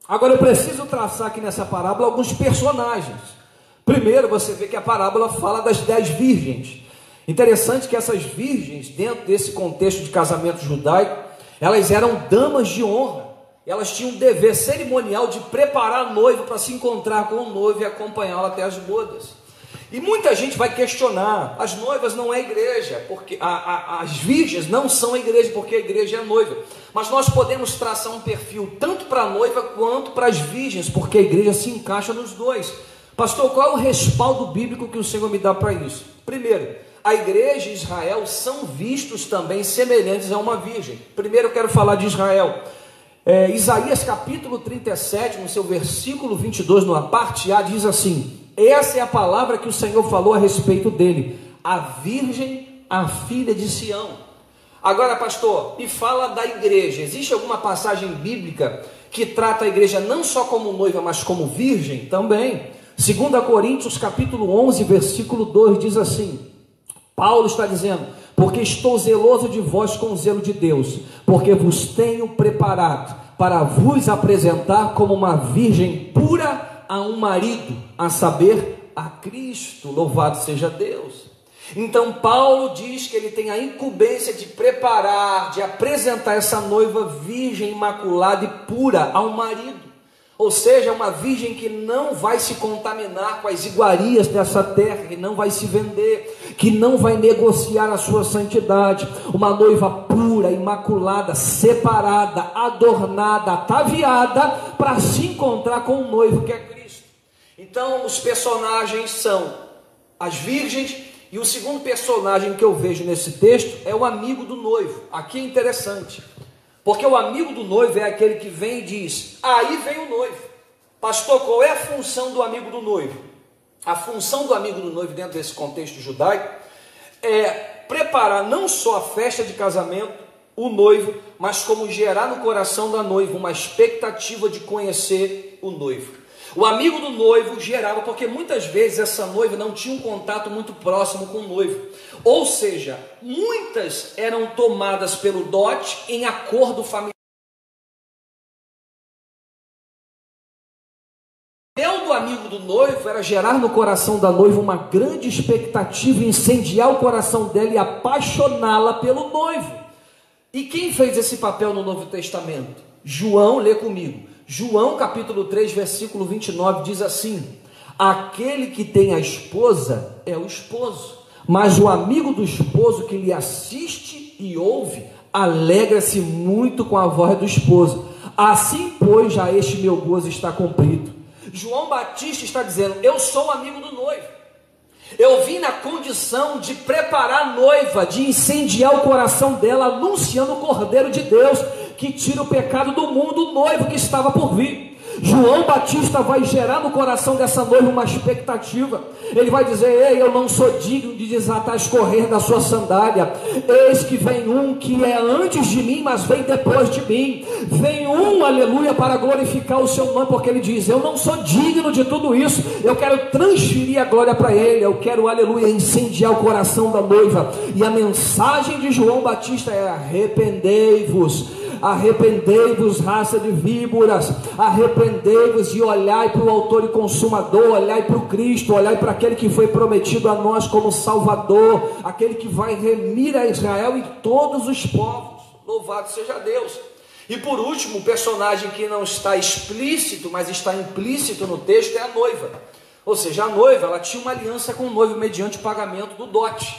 Agora eu preciso traçar aqui nessa parábola alguns personagens. Primeiro, você vê que a parábola fala das 10 virgens. Interessante que essas virgens, dentro desse contexto de casamento judaico, elas eram damas de honra. Elas tinham um dever cerimonial de preparar a noiva para se encontrar com o noivo e acompanhá-la até as bodas. E muita gente vai questionar: as noivas não é igreja, porque as virgens não são a igreja, porque a igreja é a noiva. Mas nós podemos traçar um perfil tanto para a noiva quanto para as virgens, porque a igreja se encaixa nos dois. Pastor, qual é o respaldo bíblico que o Senhor me dá para isso? Primeiro, a igreja e Israel são vistos também semelhantes a uma virgem. Primeiro eu quero falar de Israel. Isaías capítulo 37, no seu versículo 22, na parte A, diz assim: essa é a palavra que o Senhor falou a respeito dele, a virgem, a filha de Sião. Agora, pastor, e fala da igreja. Existe alguma passagem bíblica que trata a igreja não só como noiva, mas como virgem? Também. 2 Coríntios capítulo 11, versículo 2 diz assim, Paulo está dizendo, porque estou zeloso de vós com o zelo de Deus, porque vos tenho preparado para vos apresentar como uma virgem pura a um marido, a saber, a Cristo. Louvado seja Deus. Então Paulo diz que ele tem a incumbência de preparar, de apresentar essa noiva virgem, imaculada e pura a um marido, ou seja, uma virgem que não vai se contaminar com as iguarias dessa terra, que não vai se vender, que não vai negociar a sua santidade, uma noiva pura, imaculada, separada, adornada, ataviada, para se encontrar com o noivo que é Cristo. Então os personagens são as virgens. E o segundo personagem que eu vejo nesse texto é o amigo do noivo. Aqui é interessante, porque o amigo do noivo é aquele que vem e diz, aí vem o noivo. Pastor, qual é a função do amigo do noivo? A função do amigo do noivo dentro desse contexto judaico é preparar não só a festa de casamento, o noivo, mas como gerar no coração da noiva uma expectativa de conhecer o noivo. O amigo do noivo gerava, porque muitas vezes essa noiva não tinha um contato muito próximo com o noivo, ou seja, muitas eram tomadas pelo dote em acordo familiar. O papel do amigo do noivo era gerar no coração da noiva uma grande expectativa, incendiar o coração dela e apaixoná-la pelo noivo. E quem fez esse papel no Novo Testamento? João, lê comigo. João capítulo 3, versículo 29 diz assim, aquele que tem a esposa é o esposo, mas o amigo do esposo que lhe assiste e ouve, alegra-se muito com a voz do esposo. Assim, pois, já este meu gozo está cumprido. João Batista está dizendo, eu sou o amigo do noivo. Eu vim na condição de preparar a noiva, de incendiar o coração dela, anunciando o Cordeiro de Deus, que tira o pecado do mundo, o noivo que estava por vir. João Batista vai gerar no coração dessa noiva uma expectativa. Ele vai dizer, ei, eu não sou digno de desatar as correias da sua sandália. Eis que vem um que é antes de mim, mas vem depois de mim. Vem um, aleluia, para glorificar o seu nome, porque ele diz, eu não sou digno de tudo isso. Eu quero transferir a glória para ele. Eu quero, aleluia, incendiar o coração da noiva. E a mensagem de João Batista é, arrependei-vos. Arrependei-vos, raça de víboras, arrependei-vos e olhai para o autor e consumador, olhai para o Cristo, olhai para aquele que foi prometido a nós como Salvador, aquele que vai remir a Israel e todos os povos. Louvado seja Deus. E por último, o personagem que não está explícito, mas está implícito no texto é a noiva. Ou seja, a noiva, ela tinha uma aliança com o noivo mediante o pagamento do dote.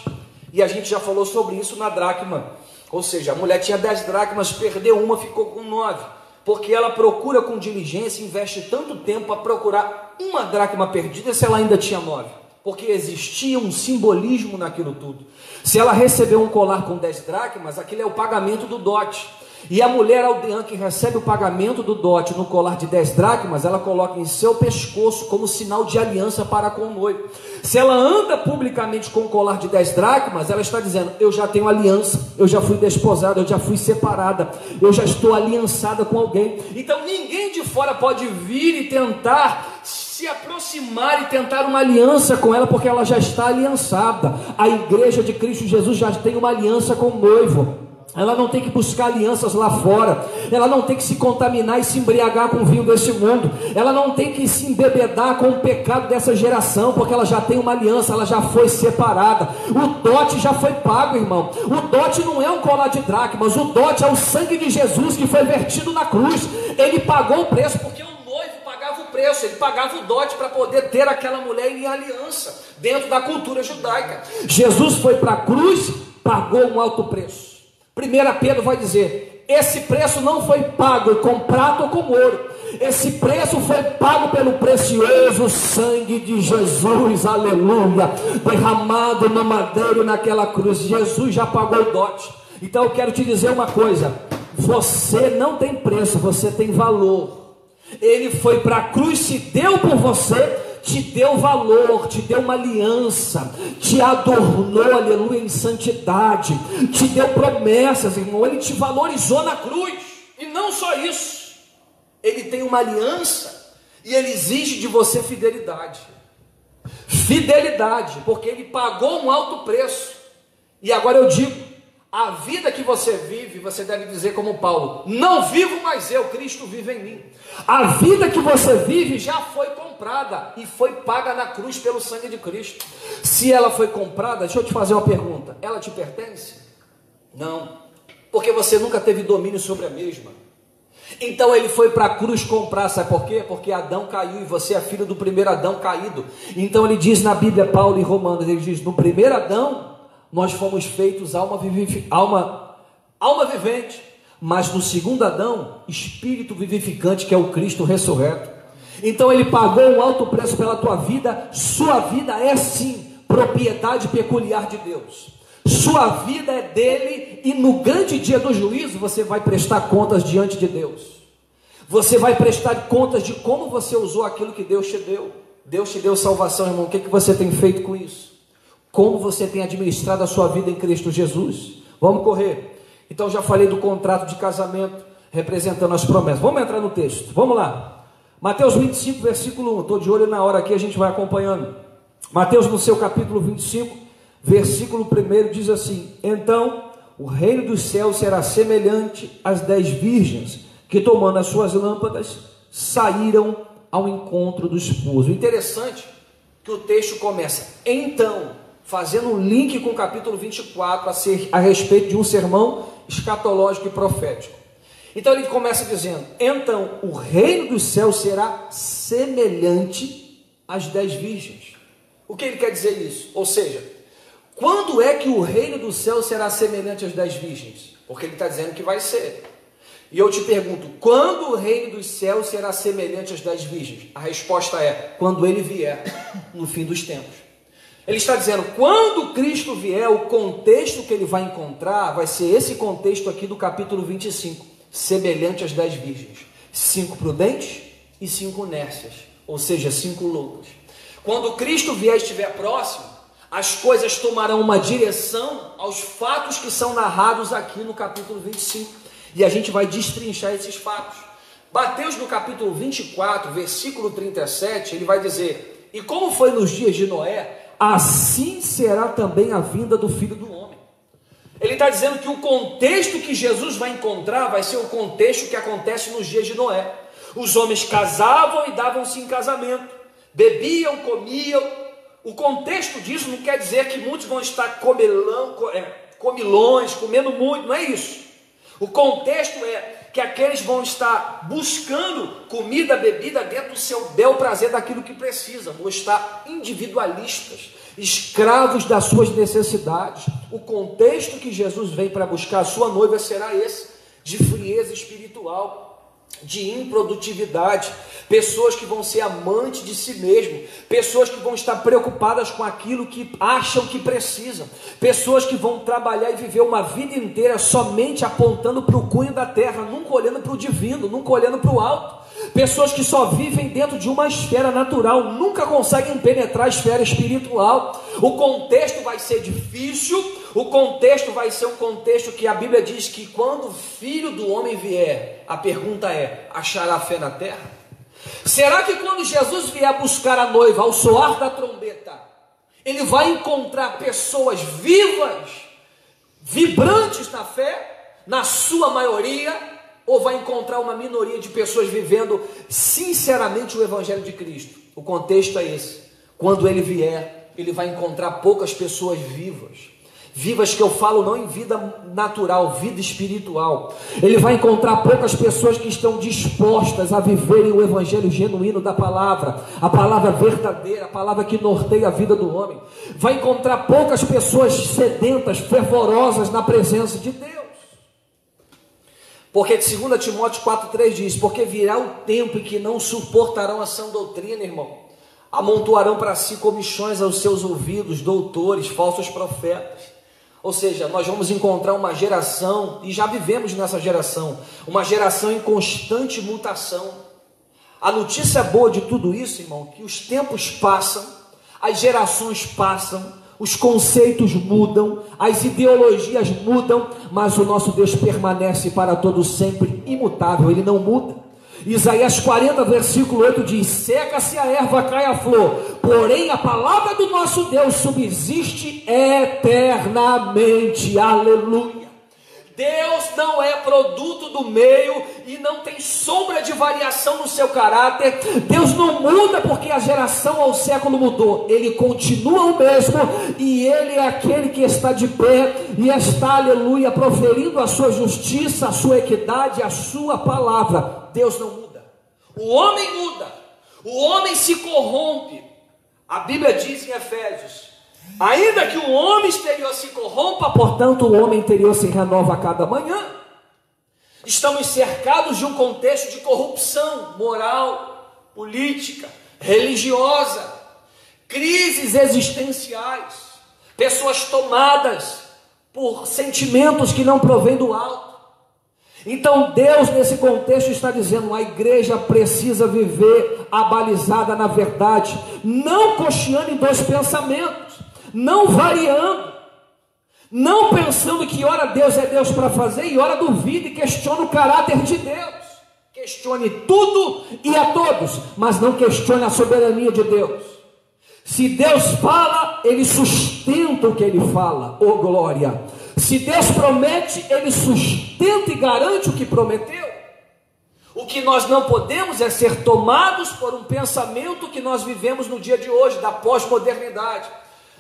E a gente já falou sobre isso na dracma. Ou seja, a mulher tinha 10 dracmas, perdeu uma, ficou com 9. Porque ela procura com diligência, investe tanto tempo para procurar uma dracma perdida, se ela ainda tinha 9. Porque existia um simbolismo naquilo tudo. Se ela recebeu um colar com 10 dracmas, aquele é o pagamento do dote. E a mulher aldeã que recebe o pagamento do dote no colar de 10 dracmas, ela coloca em seu pescoço como sinal de aliança para com o noivo. Se ela anda publicamente com um colar de 10 dracmas, ela está dizendo, eu já tenho aliança, eu já fui desposada, eu já fui separada, eu já estou aliançada com alguém. Então ninguém de fora pode vir e tentar se aproximar e tentar uma aliança com ela, porque ela já está aliançada. A igreja de Cristo Jesus já tem uma aliança com o noivo. Ela não tem que buscar alianças lá fora. Ela não tem que se contaminar e se embriagar com o vinho desse mundo. Ela não tem que se embebedar com o pecado dessa geração, porque ela já tem uma aliança, ela já foi separada. O dote já foi pago, irmão. O dote não é um colar de dracmas, o dote é o sangue de Jesus que foi vertido na cruz. Ele pagou o preço, porque o noivo pagava o preço, ele pagava o dote para poder ter aquela mulher em aliança, dentro da cultura judaica. Jesus foi para a cruz, pagou um alto preço. 1 Pedro vai dizer, esse preço não foi pago com prata ou com ouro, esse preço foi pago pelo precioso sangue de Jesus, aleluia, derramado no madeiro naquela cruz. Jesus já pagou o dote. Então eu quero te dizer uma coisa, você não tem preço, você tem valor. Ele foi para a cruz, se deu por você, te deu valor, te deu uma aliança, te adornou, aleluia, em santidade, te deu promessas, irmão. Ele te valorizou na cruz. E não só isso, ele tem uma aliança E ele exige de você fidelidade. Fidelidade, porque ele pagou um alto preço. E agora eu digo, a vida que você vive, você deve dizer como Paulo: não vivo mais eu, Cristo vive em mim. A vida que você vive já foi comprada e foi paga na cruz pelo sangue de Cristo. Se ela foi comprada, deixa eu te fazer uma pergunta: ela te pertence? Não, porque você nunca teve domínio sobre a mesma. Então ele foi para a cruz comprar, sabe por quê? Porque Adão caiu e você é filho do primeiro Adão caído. Então ele diz na Bíblia, Paulo em Romanos, ele diz: no primeiro Adão nós fomos feitos alma vivente, mas no segundo Adão, espírito vivificante, que é o Cristo ressurreto. Então ele pagou um alto preço pela tua vida. Sua vida é sim propriedade peculiar de Deus. Sua vida é dele, e no grande dia do juízo você vai prestar contas diante de Deus. Você vai prestar contas de como você usou aquilo que Deus te deu. Deus te deu salvação, irmão. O que você tem feito com isso? Como você tem administrado a sua vida em Cristo Jesus? Vamos correr. Então já falei do contrato de casamento representando as promessas. Vamos entrar no texto, vamos lá. Mateus 25, versículo 1. Estou de olho na hora aqui, a gente vai acompanhando. Mateus, no seu capítulo 25, versículo 1, diz assim: então o reino dos céus será semelhante às 10 virgens que, tomando as suas lâmpadas, saíram ao encontro do esposo. Interessante que o texto começa então, fazendo um link com o capítulo 24 a respeito de um sermão escatológico e profético. Então ele começa dizendo: então o reino dos céus será semelhante às 10 virgens. O que ele quer dizer isso? Ou seja, quando é que o reino do céu será semelhante às 10 virgens? Porque ele está dizendo que vai ser. E eu te pergunto, quando o reino dos céus será semelhante às 10 virgens? A resposta é: quando ele vier, no fim dos tempos. Ele está dizendo, quando Cristo vier, o contexto que ele vai encontrar vai ser esse contexto aqui do capítulo 25, semelhante às 10 virgens. 5 prudentes e 5 nércias, ou seja, 5 loucas. Quando Cristo vier e estiver próximo, as coisas tomarão uma direção aos fatos que são narrados aqui no capítulo 25, e a gente vai destrinchar esses fatos. Mateus, no capítulo 24, versículo 37, ele vai dizer: e como foi nos dias de Noé, assim será também a vinda do Filho do Homem. Ele está dizendo que o contexto que Jesus vai encontrar vai ser o contexto que acontece nos dias de Noé. Os homens casavam e davam-se em casamento, bebiam, comiam. O contexto disso não quer dizer que muitos vão estar comilões, comendo muito, não é isso. O contexto é que aqueles vão estar buscando comida, bebida dentro do seu bel prazer daquilo que precisam, vão estar individualistas, escravos das suas necessidades. O contexto que Jesus vem para buscar a sua noiva será esse, de frieza espiritual, de improdutividade, pessoas que vão ser amantes de si mesmo, pessoas que vão estar preocupadas com aquilo que acham que precisam, pessoas que vão trabalhar e viver uma vida inteira somente apontando para o cunho da terra, nunca olhando para o divino, nunca olhando para o alto, pessoas que só vivem dentro de uma esfera natural, nunca conseguem penetrar a esfera espiritual. O contexto vai ser difícil, o contexto vai ser um contexto que a Bíblia diz que quando o Filho do Homem vier, a pergunta é: achará fé na terra? Será que quando Jesus vier buscar a noiva ao soar da trombeta, ele vai encontrar pessoas vivas, vibrantes na fé, na sua maioria, ou vai encontrar uma minoria de pessoas vivendo sinceramente o Evangelho de Cristo? O contexto é esse: quando ele vier, ele vai encontrar poucas pessoas vivas. Vivas que eu falo não em vida natural, vida espiritual. Ele vai encontrar poucas pessoas que estão dispostas a viverem o evangelho genuíno da palavra, a palavra verdadeira, a palavra que norteia a vida do homem. Vai encontrar poucas pessoas sedentas, fervorosas na presença de Deus. Porque 2 Timóteo 4,3 diz: porque virá o tempo em que não suportarão a sã doutrina, irmão. Amontoarão para si comichões aos seus ouvidos, doutores, falsos profetas. Ou seja, nós vamos encontrar uma geração, e já vivemos nessa geração, uma geração em constante mutação. A notícia boa de tudo isso, irmão, que os tempos passam, as gerações passam, os conceitos mudam, as ideologias mudam, mas o nosso Deus permanece para todo sempre imutável, ele não muda. Isaías 40, versículo 8 diz: seca-se a erva, cai a flor, porém a palavra do nosso Deus subsiste eternamente. Aleluia. Deus não é produto do meio e não tem sombra de variação no seu caráter. Deus não muda porque a geração ou o século mudou. Ele continua o mesmo, e Ele é aquele que está de pé e está, aleluia, proferindo a sua justiça, a sua equidade, a sua palavra. Deus não muda. O homem muda, o homem se corrompe. A Bíblia diz em Efésios: ainda que o homem exterior se corrompa, portanto o homem interior se renova a cada manhã. Estamos cercados de um contexto de corrupção moral, política, religiosa, crises existenciais, pessoas tomadas por sentimentos que não provêm do alto. Então Deus, nesse contexto, está dizendo: a igreja precisa viver abalizada na verdade, não cocheando em dois pensamentos, não variando, não pensando que ora Deus é Deus para fazer e ora duvida e questiona o caráter de Deus. Questione tudo e a todos, mas não questione a soberania de Deus. Se Deus fala, Ele sustenta o que Ele fala. Oh glória! Se Deus promete, Ele sustenta e garante o que prometeu. O que nós não podemos é ser tomados por um pensamento que nós vivemos no dia de hoje, da pós-modernidade.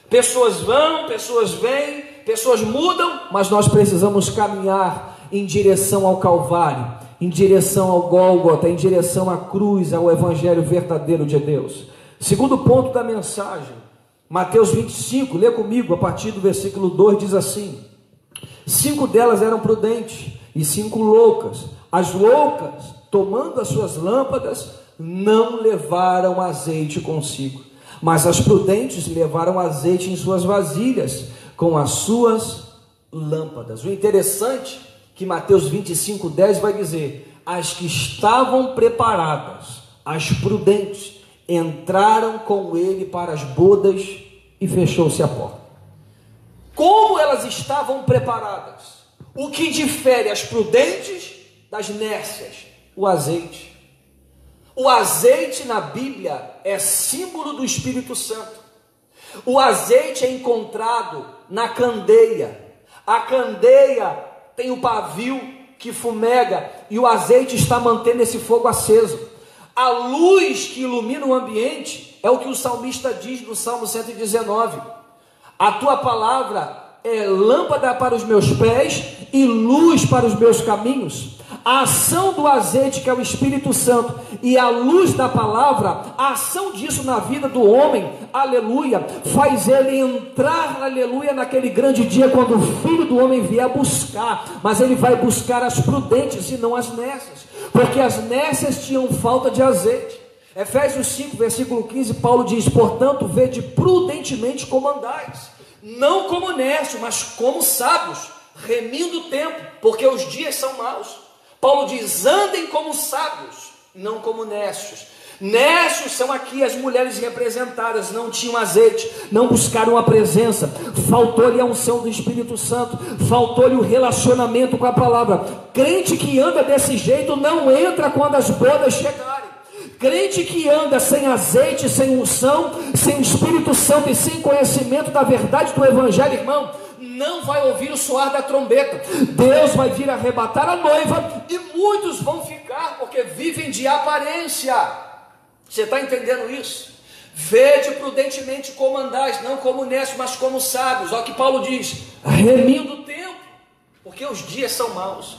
Pessoas vão, pessoas vêm, pessoas mudam, mas nós precisamos caminhar em direção ao Calvário, em direção ao Gólgota, em direção à cruz, ao Evangelho verdadeiro de Deus. Segundo ponto da mensagem, Mateus 25, lê comigo, a partir do versículo 2, diz assim: 5 delas eram prudentes e 5 loucas. As loucas, tomando as suas lâmpadas, não levaram azeite consigo, mas as prudentes levaram azeite em suas vasilhas com as suas lâmpadas. O interessante é que Mateus 25, 10 vai dizer: as que estavam preparadas, as prudentes, entraram com ele para as bodas e fechou-se a porta. Como elas estavam preparadas? O que difere as prudentes das nércias? O azeite. O azeite na Bíblia é símbolo do Espírito Santo. O azeite é encontrado na candeia. A candeia tem o pavio que fumega e o azeite está mantendo esse fogo aceso. A luz que ilumina o ambiente é o que o salmista diz no Salmo 119. A tua palavra é lâmpada para os meus pés e luz para os meus caminhos. A ação do azeite, que é o Espírito Santo, e a luz da palavra, a ação disso na vida do homem, aleluia, faz ele entrar, aleluia, naquele grande dia quando o Filho do Homem vier buscar. Mas ele vai buscar as prudentes e não as nércias, porque as nércias tinham falta de azeite. Efésios 5, versículo 15, Paulo diz: portanto, vede prudentemente como andais, não como nércios, mas como sábios, remindo o tempo, porque os dias são maus. Paulo diz: andem como sábios, não como nércios. Nércios são aqui as mulheres representadas, não tinham azeite, não buscaram a presença, faltou-lhe a unção do Espírito Santo, faltou-lhe o relacionamento com a palavra. Crente que anda desse jeito não entra quando as bodas chegarem. Crente que anda sem azeite, sem unção, sem Espírito Santo e sem conhecimento da verdade do Evangelho, irmão, não vai ouvir o soar da trombeta. Deus vai vir arrebatar a noiva e muitos vão ficar porque vivem de aparência. Você está entendendo isso? Vede prudentemente como andais, não como nércios, mas como sábios. Olha o que Paulo diz: remindo o tempo, porque os dias são maus.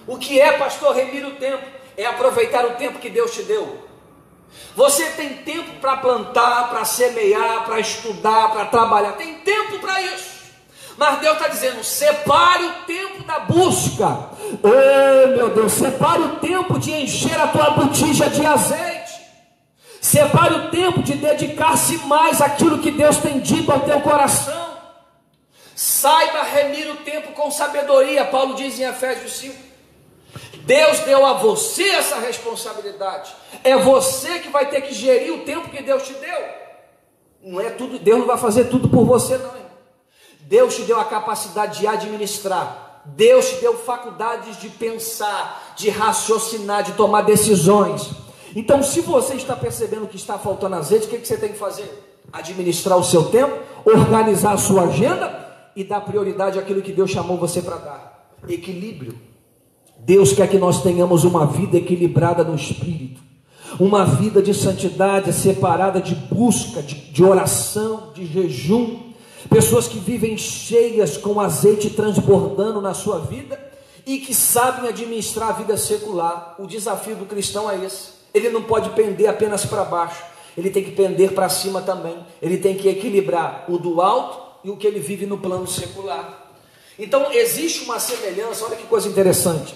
O que é, pastor, remir o tempo? É aproveitar o tempo que Deus te deu. Você tem tempo para plantar, para semear, para estudar, para trabalhar, tem tempo para isso. Mas Deus está dizendo: separe o tempo da busca. Oh meu Deus, separe o tempo de encher a tua botija de azeite. Separe o tempo de dedicar-se mais àquilo que Deus tem dito ao teu coração. Saiba remir o tempo com sabedoria. Paulo diz em Efésios 5. Deus deu a você essa responsabilidade. É você que vai ter que gerir o tempo que Deus te deu. Não é tudo, Deus não vai fazer tudo por você, não, irmão. Deus te deu a capacidade de administrar. Deus te deu faculdades de pensar, de raciocinar, de tomar decisões. Então, se você está percebendo que está faltando azeite, o que você tem que fazer? Administrar o seu tempo, organizar a sua agenda e dar prioridade àquilo que Deus chamou você para dar. Equilíbrio. Deus quer que nós tenhamos uma vida equilibrada no Espírito, uma vida de santidade, separada de busca, de oração, de jejum. Pessoas que vivem cheias com azeite transbordando na sua vida e que sabem administrar a vida secular. O desafio do cristão é esse. Ele não pode pender apenas para baixo, ele tem que pender para cima também. Ele tem que equilibrar o do alto e o que ele vive no plano secular. Então existe uma semelhança, olha que coisa interessante.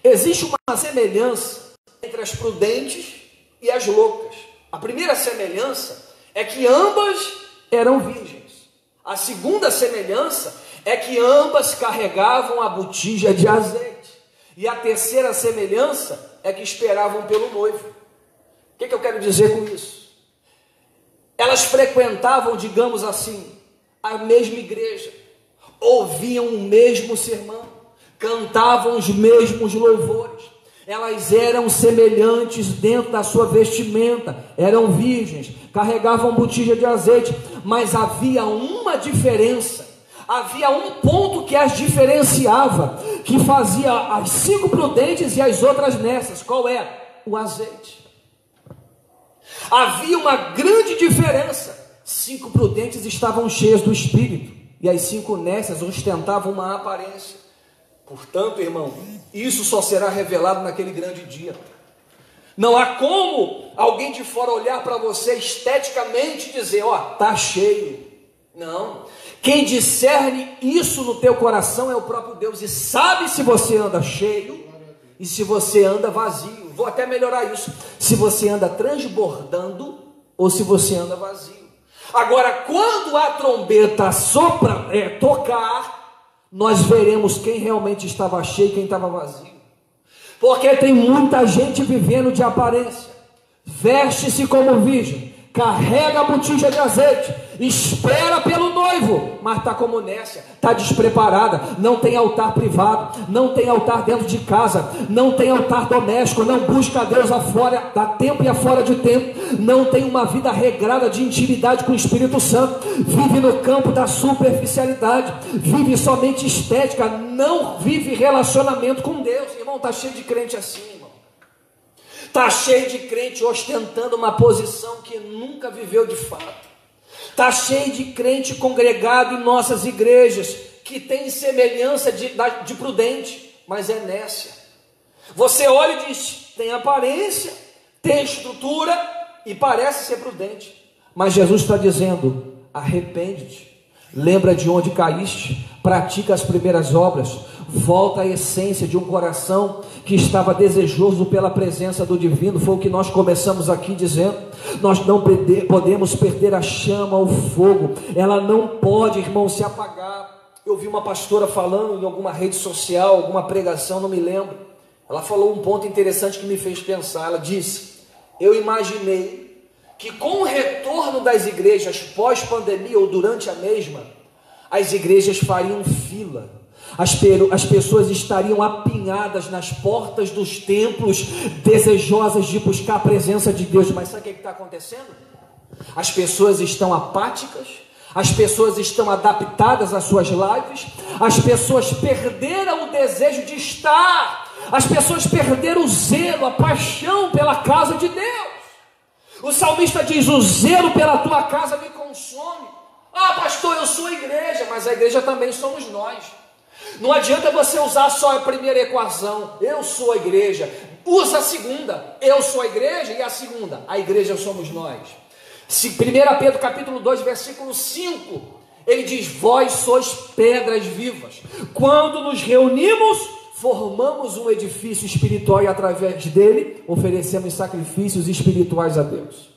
Existe uma semelhança entre as prudentes e as loucas. A primeira semelhança é que ambas eram virgens. A segunda semelhança é que ambas carregavam a botija de azeite. E a terceira semelhança é que esperavam pelo noivo. O que eu quero dizer com isso? Elas frequentavam, digamos assim, a mesma igreja, ouviam o mesmo sermão, cantavam os mesmos louvores. Elas eram semelhantes dentro da sua vestimenta, eram virgens, carregavam botija de azeite, mas havia uma diferença, havia um ponto que as diferenciava, que fazia as 5 prudentes e as outras nessas. Qual é? O azeite. Havia uma grande diferença. 5 prudentes estavam cheias do Espírito, e as 5 nessas ostentavam uma aparência. Portanto, irmão, isso só será revelado naquele grande dia. Não há como alguém de fora olhar para você esteticamente e dizer, ó, tá cheio. Não. Quem discerne isso no teu coração é o próprio Deus, e sabe se você anda cheio e se você anda vazio. Vou até melhorar isso. Se você anda transbordando ou se você anda vazio. Agora, quando a trombeta tocar, nós veremos quem realmente estava cheio e quem estava vazio. Porque tem muita gente vivendo de aparência, veste-se como virgem, carrega a botija de azeite, espera pelo noivo, mas está como nécia, está despreparada, não tem altar privado, não tem altar dentro de casa, não tem altar doméstico, não busca a Deus afora da tempo e afora de tempo, não tem uma vida regrada de intimidade com o Espírito Santo, vive no campo da superficialidade, vive somente estética, não vive relacionamento com Deus. Irmão, está cheio de crente assim, irmão. Está cheio de crente ostentando uma posição que nunca viveu de fato. Está cheio de crente congregado em nossas igrejas, que tem semelhança de prudente, mas é nécia. Você olha e diz, tem aparência, tem estrutura e parece ser prudente. Mas Jesus está dizendo, arrepende-te, lembra de onde caíste, pratica as primeiras obras, volta à essência de um coração que estava desejoso pela presença do divino. Foi o que nós começamos aqui dizendo. Nós não podemos perder a chama, o fogo. Ela não pode, irmão, se apagar. Eu vi uma pastora falando em alguma rede social, alguma pregação, não me lembro. Ela falou um ponto interessante que me fez pensar. Ela disse, eu imaginei que com o retorno das igrejas pós-pandemia ou durante a mesma, as igrejas fariam fila. As pessoas estariam apinhadas nas portas dos templos, desejosas de buscar a presença de Deus. Mas sabe o que está acontecendo? As pessoas estão apáticas, as pessoas estão adaptadas às suas lives, as pessoas perderam o desejo de estar, as pessoas perderam o zelo, a paixão pela casa de Deus. O salmista diz, o zelo pela tua casa me consome. Ah, pastor, eu sou a igreja, mas a igreja também somos nós. Não adianta você usar só a primeira equação, eu sou a igreja. Usa a segunda, eu sou a igreja, e a segunda, a igreja somos nós. 1 Pedro capítulo 2, versículo 5, ele diz, vós sois pedras vivas. Quando nos reunimos, formamos um edifício espiritual e através dele oferecemos sacrifícios espirituais a Deus.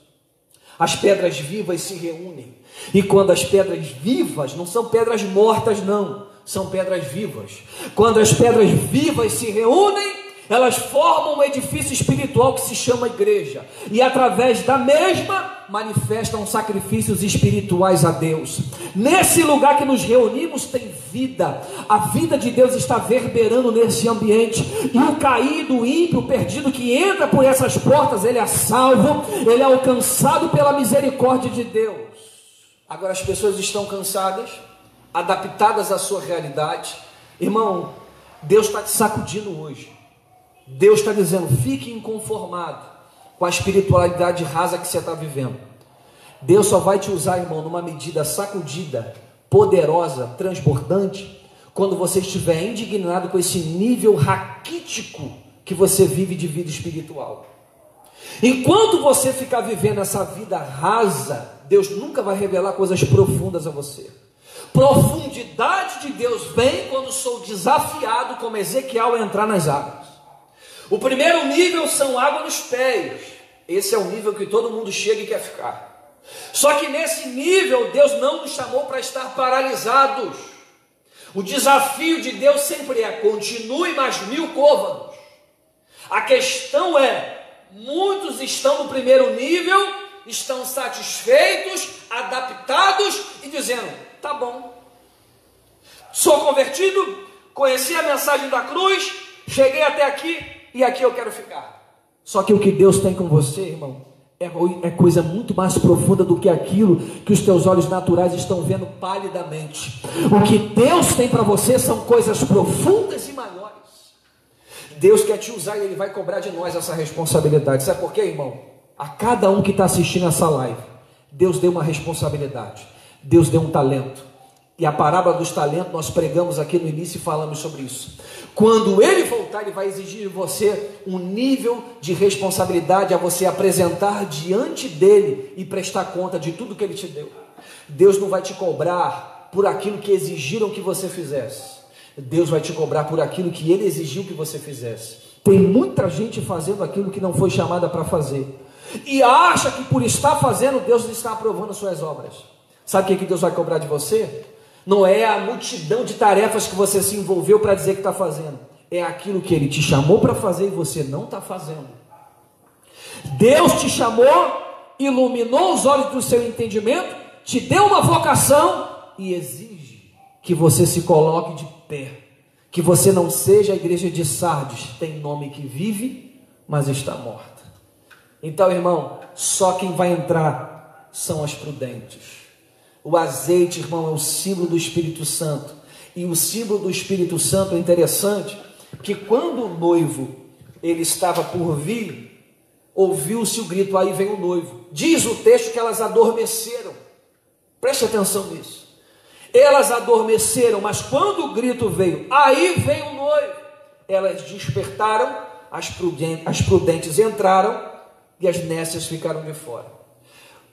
As pedras vivas se reúnem, e quando as pedras vivas, não são pedras mortas não, são pedras vivas. Quando as pedras vivas se reúnem, elas formam um edifício espiritual que se chama igreja, e através da mesma manifestam sacrifícios espirituais a Deus. Nesse lugar que nos reunimos tem vida, a vida de Deus está verberando nesse ambiente, e o caído, o ímpio, o perdido que entra por essas portas, ele é salvo, ele é alcançado pela misericórdia de Deus. Agora as pessoas estão cansadas, adaptadas à sua realidade. Irmão, Deus está te sacudindo hoje. Deus está dizendo: fique inconformado com a espiritualidade rasa que você está vivendo. Deus só vai te usar, irmão, numa medida sacudida, poderosa, transbordante, quando você estiver indignado com esse nível raquítico que você vive de vida espiritual. Enquanto você ficar vivendo essa vida rasa, Deus nunca vai revelar coisas profundas a você. Profundidade de Deus vem quando sou desafiado, como Ezequiel, a entrar nas águas. O primeiro nível são água nos pés. Esse é o nível que todo mundo chega e quer ficar. Só que nesse nível Deus não nos chamou para estar paralisados. O desafio de Deus sempre é: continue mais 1000 côvados. A questão é: muitos estão no primeiro nível, estão satisfeitos, adaptados e dizendo: tá bom, sou convertido, conheci a mensagem da cruz, cheguei até aqui e aqui eu quero ficar. Só que o que Deus tem com você, irmão, é coisa muito mais profunda do que aquilo que os teus olhos naturais estão vendo palidamente. O que Deus tem para você são coisas profundas e maiores. Deus quer te usar e Ele vai cobrar de nós essa responsabilidade. Sabe por quê, irmão? A cada um que está assistindo essa live, Deus deu uma responsabilidade, Deus deu um talento. E a parábola dos talentos nós pregamos aqui no início e falamos sobre isso. Quando Ele voltar, Ele vai exigir de você um nível de responsabilidade a você apresentar diante dEle e prestar conta de tudo que Ele te deu. Deus não vai te cobrar por aquilo que exigiram que você fizesse. Deus vai te cobrar por aquilo que Ele exigiu que você fizesse. Tem muita gente fazendo aquilo que não foi chamada para fazer, e acha que por estar fazendo, Deus está aprovando suas obras. Sabe o que Deus vai cobrar de você? Não é a multidão de tarefas que você se envolveu para dizer que está fazendo. É aquilo que Ele te chamou para fazer e você não está fazendo. Deus te chamou, iluminou os olhos do seu entendimento, te deu uma vocação e exige que você se coloque de pé. Que você não seja a igreja de Sardes, tem nome que vive, mas está morta. Então, irmão, só quem vai entrar são as prudentes. O azeite, irmão, é o símbolo do Espírito Santo. E o símbolo do Espírito Santo é interessante, que quando o noivo ele estava por vir, ouviu-se o grito: aí vem o noivo. Diz o texto que elas adormeceram. Preste atenção nisso. Elas adormeceram, mas quando o grito veio: aí vem o noivo, elas despertaram, as prudentes entraram e as nécias ficaram de fora.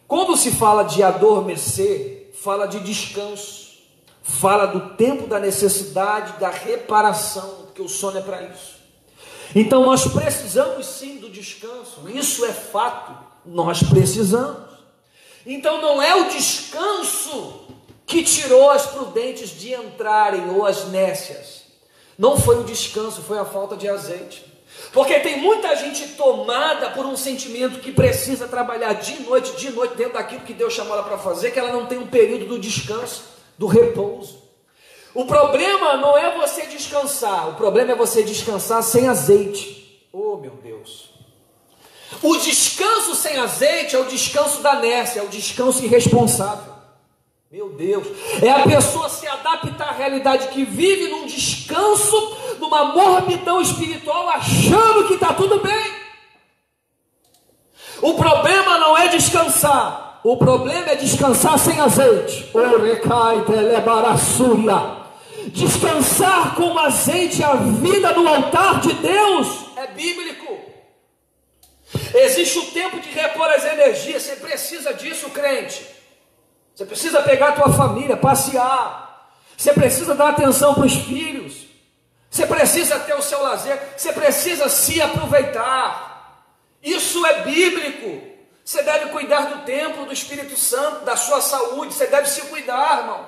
Quando se fala de adormecer, fala de descanso, fala do tempo da necessidade, da reparação, porque o sono é para isso. Então nós precisamos sim do descanso, isso é fato, nós precisamos. Então não é o descanso que tirou as prudentes de entrarem, ou as nécias. Não foi o descanso, foi a falta de azeite. Porque tem muita gente tomada por um sentimento que precisa trabalhar de noite dentro daquilo que Deus chamou ela para fazer, que ela não tem um período do descanso, do repouso. O problema não é você descansar, o problema é você descansar sem azeite. Oh, meu Deus! O descanso sem azeite é o descanso da nécia, é o descanso irresponsável. Meu Deus, é a pessoa se adaptar à realidade que vive num descanso, numa morbidão espiritual, achando que está tudo bem. O problema não é descansar, o problema é descansar sem azeite. Descansar com azeite, a vida no altar de Deus, é bíblico. Existe o tempo de repor as energias, você precisa disso, crente. Você precisa pegar a tua família, passear. Você precisa dar atenção para os filhos. Você precisa ter o seu lazer. Você precisa se aproveitar. Isso é bíblico. Você deve cuidar do templo do Espírito Santo, da sua saúde. Você deve se cuidar, irmão.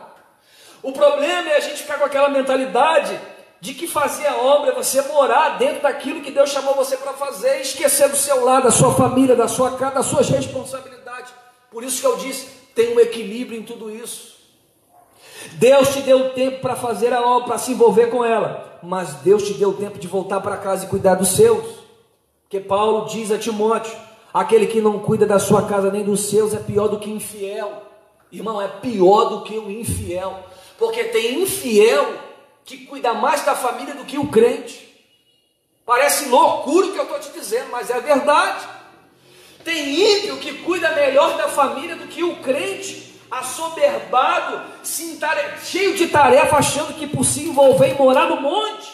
O problema é a gente ficar com aquela mentalidade de que fazer a obra é você morar dentro daquilo que Deus chamou você para fazer, e esquecer do seu lado, da sua família, da sua casa, das suas responsabilidades. Por isso que eu disse, tem um equilíbrio em tudo isso. Deus te deu tempo para fazer a obra, para se envolver com ela, mas Deus te deu tempo de voltar para casa e cuidar dos seus. Porque Paulo diz a Timóteo, aquele que não cuida da sua casa nem dos seus é pior do que infiel. Irmão, é pior do que o infiel, porque tem infiel que cuida mais da família do que o crente. Parece loucura o que eu estou te dizendo, mas é verdade. Tem ímpio que cuida melhor da família do que o crente, assoberbado, cheio de tarefa, achando que por se envolver e morar no monte,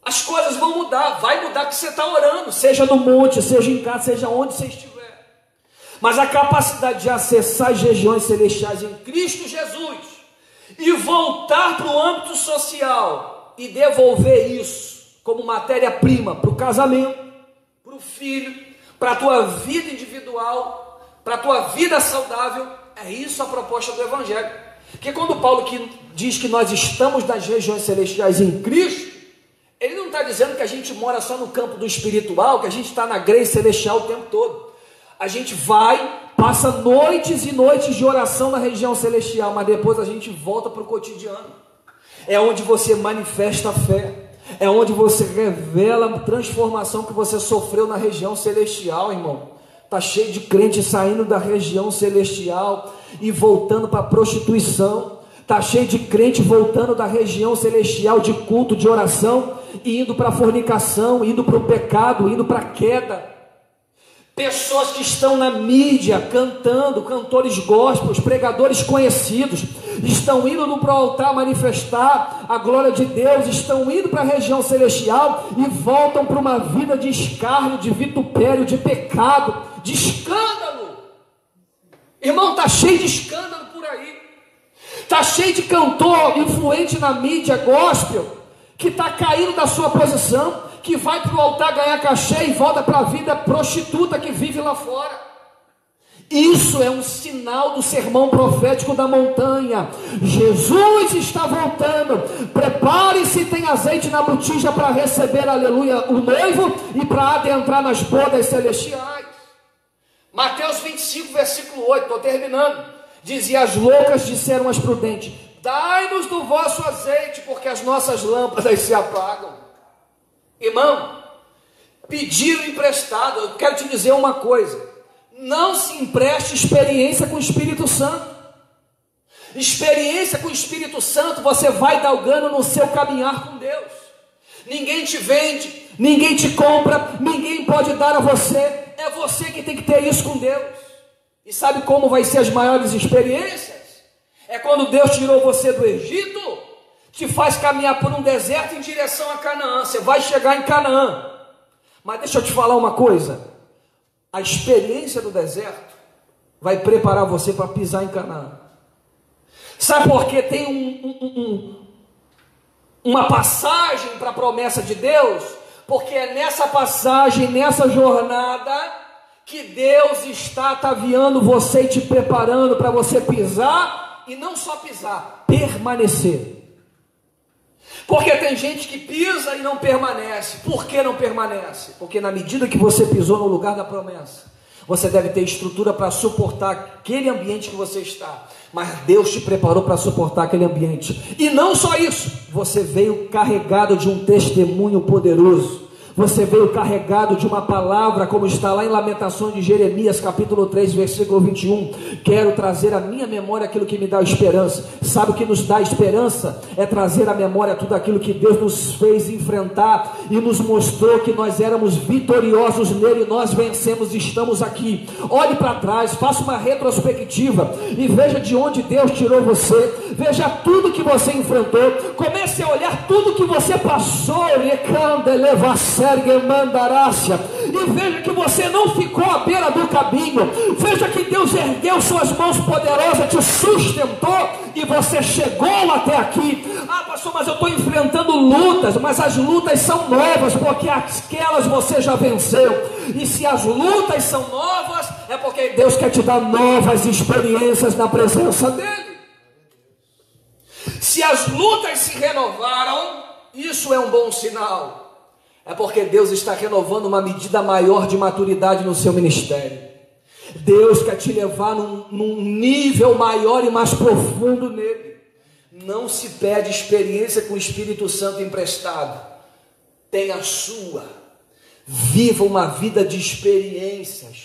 as coisas vão mudar. Vai mudar porque você está orando, seja no monte, seja em casa, seja onde você estiver. Mas a capacidade de acessar as regiões celestiais em Cristo Jesus e voltar para o âmbito social e devolver isso como matéria-prima para o casamento, para o filho, para a tua vida individual, para a tua vida saudável, é isso a proposta do Evangelho. Porque quando Paulo diz que nós estamos nas regiões celestiais em Cristo, ele não está dizendo que a gente mora só no campo do espiritual, que a gente está na grace celestial o tempo todo. A gente passa noites e noites de oração na região celestial, mas depois a gente volta para o cotidiano. É onde você manifesta a fé, é onde você revela a transformação que você sofreu na região celestial, irmão. Está cheio de crente saindo da região celestial e voltando para a prostituição. Está cheio de crente voltando da região celestial de culto, de oração, e indo para a fornicação, indo para o pecado, indo para a queda. Pessoas que estão na mídia cantando, cantores gospels, pregadores conhecidos, estão indo para o altar manifestar a glória de Deus, estão indo para a região celestial e voltam para uma vida de escárnio, de vitupério, de pecado, de escândalo. Irmão, está cheio de escândalo por aí, está cheio de cantor influente na mídia gospel, que está caindo da sua posição, que vai para o altar ganhar cachê e volta para a vida prostituta que vive lá fora. Isso é um sinal do sermão profético da montanha. Jesus está voltando. Prepare-se, tem azeite na botija para receber, aleluia, o noivo e para adentrar nas bodas celestiais. Mateus 25, versículo 8, estou terminando. Dizia: as loucas disseram às prudentes: dai-nos do vosso azeite, porque as nossas lâmpadas se apagam. Irmão, pediram emprestado. Eu quero te dizer uma coisa: não se empreste experiência com o Espírito Santo. Experiência com o Espírito Santo você vai galgando no seu caminhar com Deus. Ninguém te vende, ninguém te compra, ninguém pode dar a você. É você que tem que ter isso com Deus. E sabe como vai ser as maiores experiências? É quando Deus tirou você do Egito, te faz caminhar por um deserto em direção a Canaã. Você vai chegar em Canaã. Mas deixa eu te falar uma coisa: a experiência do deserto vai preparar você para pisar em Canaã. Sabe por que tem uma passagem para a promessa de Deus? Porque é nessa passagem, nessa jornada, que Deus está ataviando você e te preparando para você pisar, e não só pisar, permanecer. Porque tem gente que pisa e não permanece. Por que não permanece? Porque na medida que você pisou no lugar da promessa, você deve ter estrutura para suportar aquele ambiente que você está. Mas Deus te preparou para suportar aquele ambiente. E não só isso, você veio carregado de um testemunho poderoso. Você veio carregado de uma palavra, como está lá em Lamentações de Jeremias, capítulo 3, versículo 21. Quero trazer à minha memória aquilo que me dá esperança. Sabe o que nos dá esperança? É trazer à memória tudo aquilo que Deus nos fez enfrentar e nos mostrou que nós éramos vitoriosos nele. Nós vencemos e estamos aqui. Olhe para trás, faça uma retrospectiva e veja de onde Deus tirou você. Veja tudo que você enfrentou. Comece a olhar tudo que você passou. E veja que você não ficou à beira do caminho. Veja que Deus ergueu suas mãos poderosas, te sustentou e você chegou até aqui. Ah, pastor, mas eu estou enfrentando lutas. Mas as lutas são novas, porque aquelas você já venceu. E se as lutas são novas, é porque Deus quer te dar novas experiências na presença dele. Se as lutas se renovaram, isso é um bom sinal. É porque Deus está renovando uma medida maior de maturidade no seu ministério. Deus quer te levar num nível maior e mais profundo nele. Não se pede experiência com o Espírito Santo emprestado. Tenha a sua. Viva uma vida de experiências.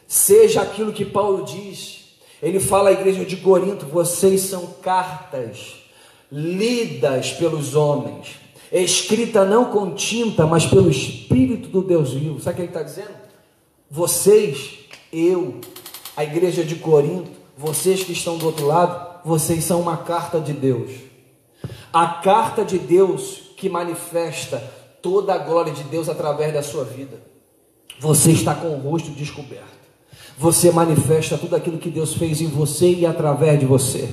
Seja aquilo que Paulo diz. Ele fala à igreja de Corinto: vocês são cartas lidas pelos homens, escrita não com tinta, mas pelo Espírito do Deus vivo. Sabe o que ele está dizendo? Vocês, eu, a igreja de Corinto, vocês que estão do outro lado, vocês são uma carta de Deus. A carta de Deus que manifesta toda a glória de Deus através da sua vida. Você está com o rosto descoberto. Você manifesta tudo aquilo que Deus fez em você e através de você.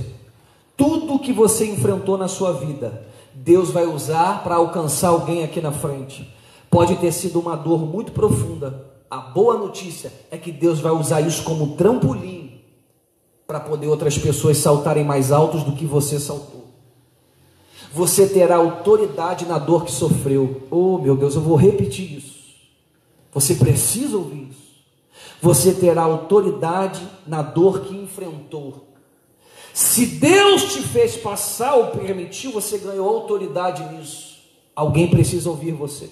Tudo que você enfrentou na sua vida, Deus vai usar para alcançar alguém aqui na frente. Pode ter sido uma dor muito profunda. A boa notícia é que Deus vai usar isso como trampolim para poder outras pessoas saltarem mais altos do que você saltou. Você terá autoridade na dor que sofreu. Oh, meu Deus, eu vou repetir isso. Você precisa ouvir isso. Você terá autoridade na dor que enfrentou. Se Deus te fez passar ou permitiu, você ganhou autoridade nisso. Alguém precisa ouvir você.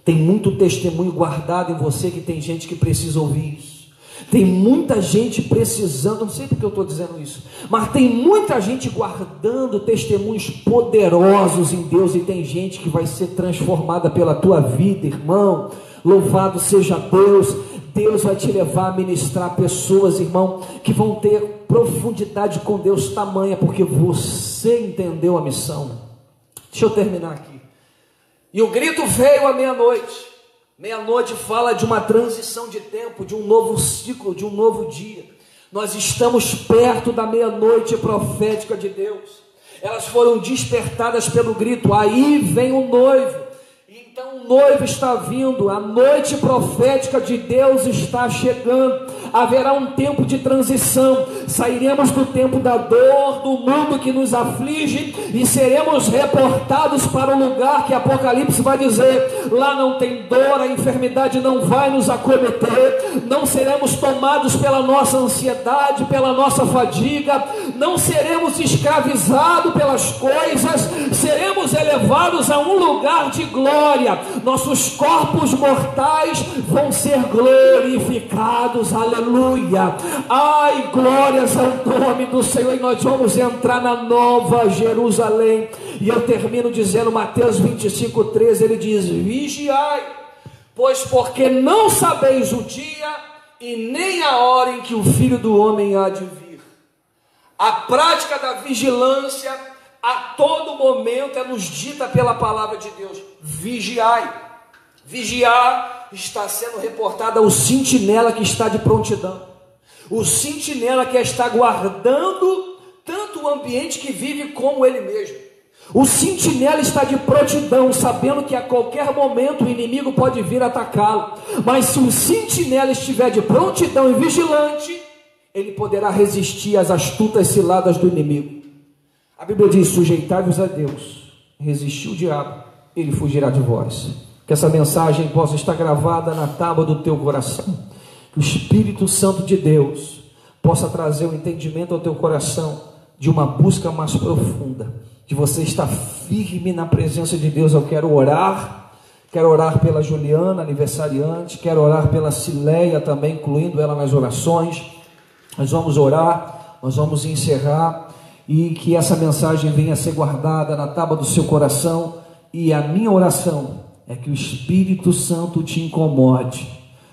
Tem muito testemunho guardado em você que tem gente que precisa ouvir isso. Tem muita gente precisando, não sei porque eu estou dizendo isso, mas tem muita gente guardando testemunhos poderosos em Deus, e tem gente que vai ser transformada pela tua vida, irmão. Louvado seja Deus. Deus vai te levar a ministrar pessoas, irmão, que vão ter profundidade com Deus tamanha, porque você entendeu a missão. Deixa eu terminar aqui. E o grito veio à meia-noite. Meia-noite fala de uma transição de tempo, de um novo ciclo, de um novo dia. Nós estamos perto da meia-noite profética de Deus. Elas foram despertadas pelo grito: aí vem o noivo. Então o noivo está vindo, a noite profética de Deus está chegando. Haverá um tempo de transição. Sairemos do tempo da dor, do mundo que nos aflige, e seremos reportados para o lugar que Apocalipse vai dizer: lá não tem dor, a enfermidade não vai nos acometer, não seremos tomados pela nossa ansiedade, pela nossa fadiga, não seremos escravizados pelas coisas, seremos elevados a um lugar de glória. Nossos corpos mortais vão ser glorificados. Aleluia. Ai, glórias ao nome do Senhor. E nós vamos entrar na nova Jerusalém. E eu termino dizendo, Mateus 25:13, ele diz: vigiai, pois porque não sabeis o dia e nem a hora em que o Filho do Homem há de vir. A prática da vigilância a todo momento é nos dita pela palavra de Deus. Vigiai. Vigiar está sendo reportado ao sentinela que está de prontidão. O sentinela que está guardando tanto o ambiente que vive como ele mesmo. O sentinela está de prontidão, sabendo que a qualquer momento o inimigo pode vir atacá-lo. Mas se o sentinela estiver de prontidão e vigilante, ele poderá resistir às astutas ciladas do inimigo. A Bíblia diz: sujeitai-vos a Deus, resistir o diabo, ele fugirá de vós. Que essa mensagem possa estar gravada na tábua do teu coração. Que o Espírito Santo de Deus possa trazer o entendimento ao teu coração de uma busca mais profunda, de você estar firme na presença de Deus. Eu quero orar pela Juliana, aniversariante, quero orar pela Cileia também, incluindo ela nas orações. Nós vamos orar, nós vamos encerrar, e que essa mensagem venha a ser guardada na tábua do seu coração. E a minha oração é que o Espírito Santo te incomode.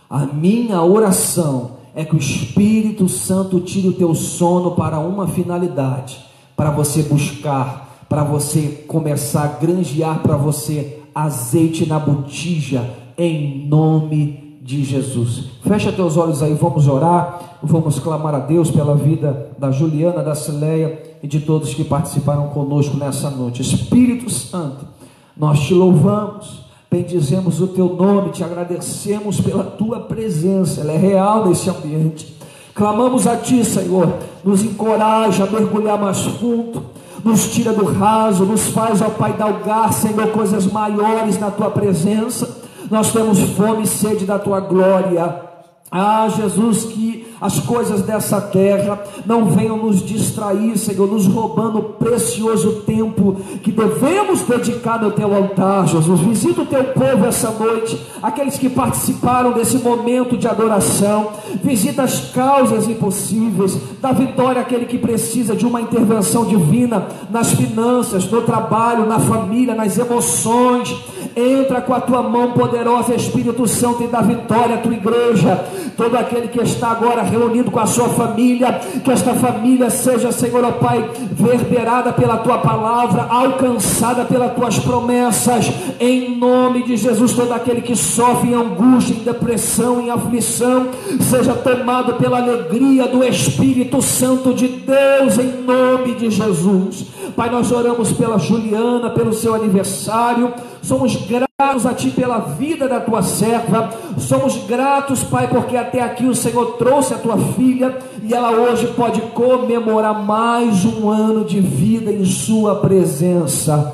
A minha oração é que o Espírito Santo tire o teu sono para uma finalidade, para você buscar, para você começar a granjear para você azeite na botija, em nome de Jesus. Fecha teus olhos aí, vamos orar, vamos clamar a Deus pela vida da Juliana, da Cileia e de todos que participaram conosco nessa noite. Espírito Santo, nós te louvamos, bendizemos o teu nome, te agradecemos pela tua presença, ela é real nesse ambiente. Clamamos a ti, Senhor, nos encoraja a mergulhar mais fundo, nos tira do raso, nos faz, ó Pai, galgar, Senhor, coisas maiores na Tua presença. Nós temos fome e sede da Tua glória. Ah, Jesus, que as coisas dessa terra não venham nos distrair, Senhor, nos roubando o precioso tempo que devemos dedicar no Teu altar. Jesus, visita o Teu povo essa noite, aqueles que participaram desse momento de adoração. Visita as causas impossíveis, dá vitória àquele que precisa de uma intervenção divina nas finanças, no trabalho, na família, nas emoções. Entra com a Tua mão poderosa, Espírito Santo, e dá vitória à Tua igreja. Todo aquele que está agora reunido com a sua família, que esta família seja, Senhor, ó Pai, verberada pela Tua palavra, alcançada pelas Tuas promessas, em nome de Jesus. Todo aquele que sofre em angústia, em depressão, em aflição, seja tomado pela alegria do Espírito Santo de Deus, em nome de Jesus. Pai, nós oramos pela Juliana, pelo seu aniversário. Somos gratos a Ti pela vida da Tua serva. Somos gratos, Pai, porque até aqui o Senhor trouxe a Tua filha e ela hoje pode comemorar mais um ano de vida em Sua presença.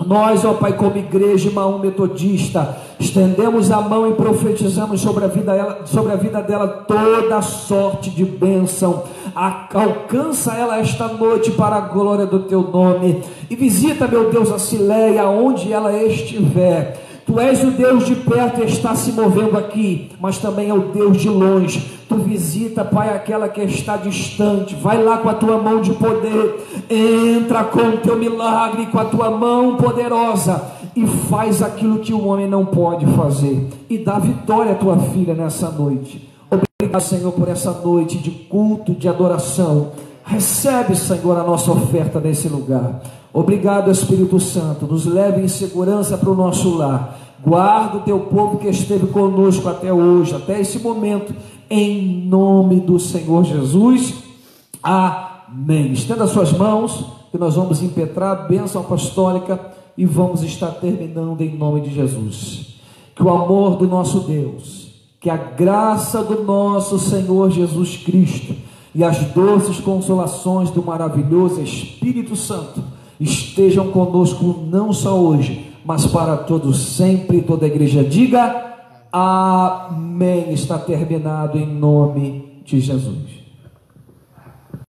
Nós, ó Pai, como igreja Imaús Metodista, estendemos a mão e profetizamos sobre a vida dela toda sorte de bênção. Alcança ela esta noite para a glória do Teu nome, e visita, meu Deus, a Cileia, onde ela estiver. Tu és o Deus de perto e está se movendo aqui, mas também é o Deus de longe. Tu visita, Pai, aquela que está distante. Vai lá com a Tua mão de poder, entra com o Teu milagre, com a Tua mão poderosa, e faz aquilo que o homem não pode fazer, e dá vitória à Tua filha nessa noite. Obrigado, Senhor, por essa noite de culto, de adoração. Recebe, Senhor, a nossa oferta nesse lugar. Obrigado, Espírito Santo. Nos leve em segurança para o nosso lar. Guarda o Teu povo que esteve conosco até hoje, até esse momento, em nome do Senhor Jesus. Amém. Estenda as suas mãos, que nós vamos impetrar a bênção apostólica e vamos estar terminando em nome de Jesus. Que o amor do nosso Deus, que a graça do nosso Senhor Jesus Cristo e as doces consolações do maravilhoso Espírito Santo estejam conosco não só hoje, mas para todos sempre. Toda a igreja diga amém. Está terminado em nome de Jesus.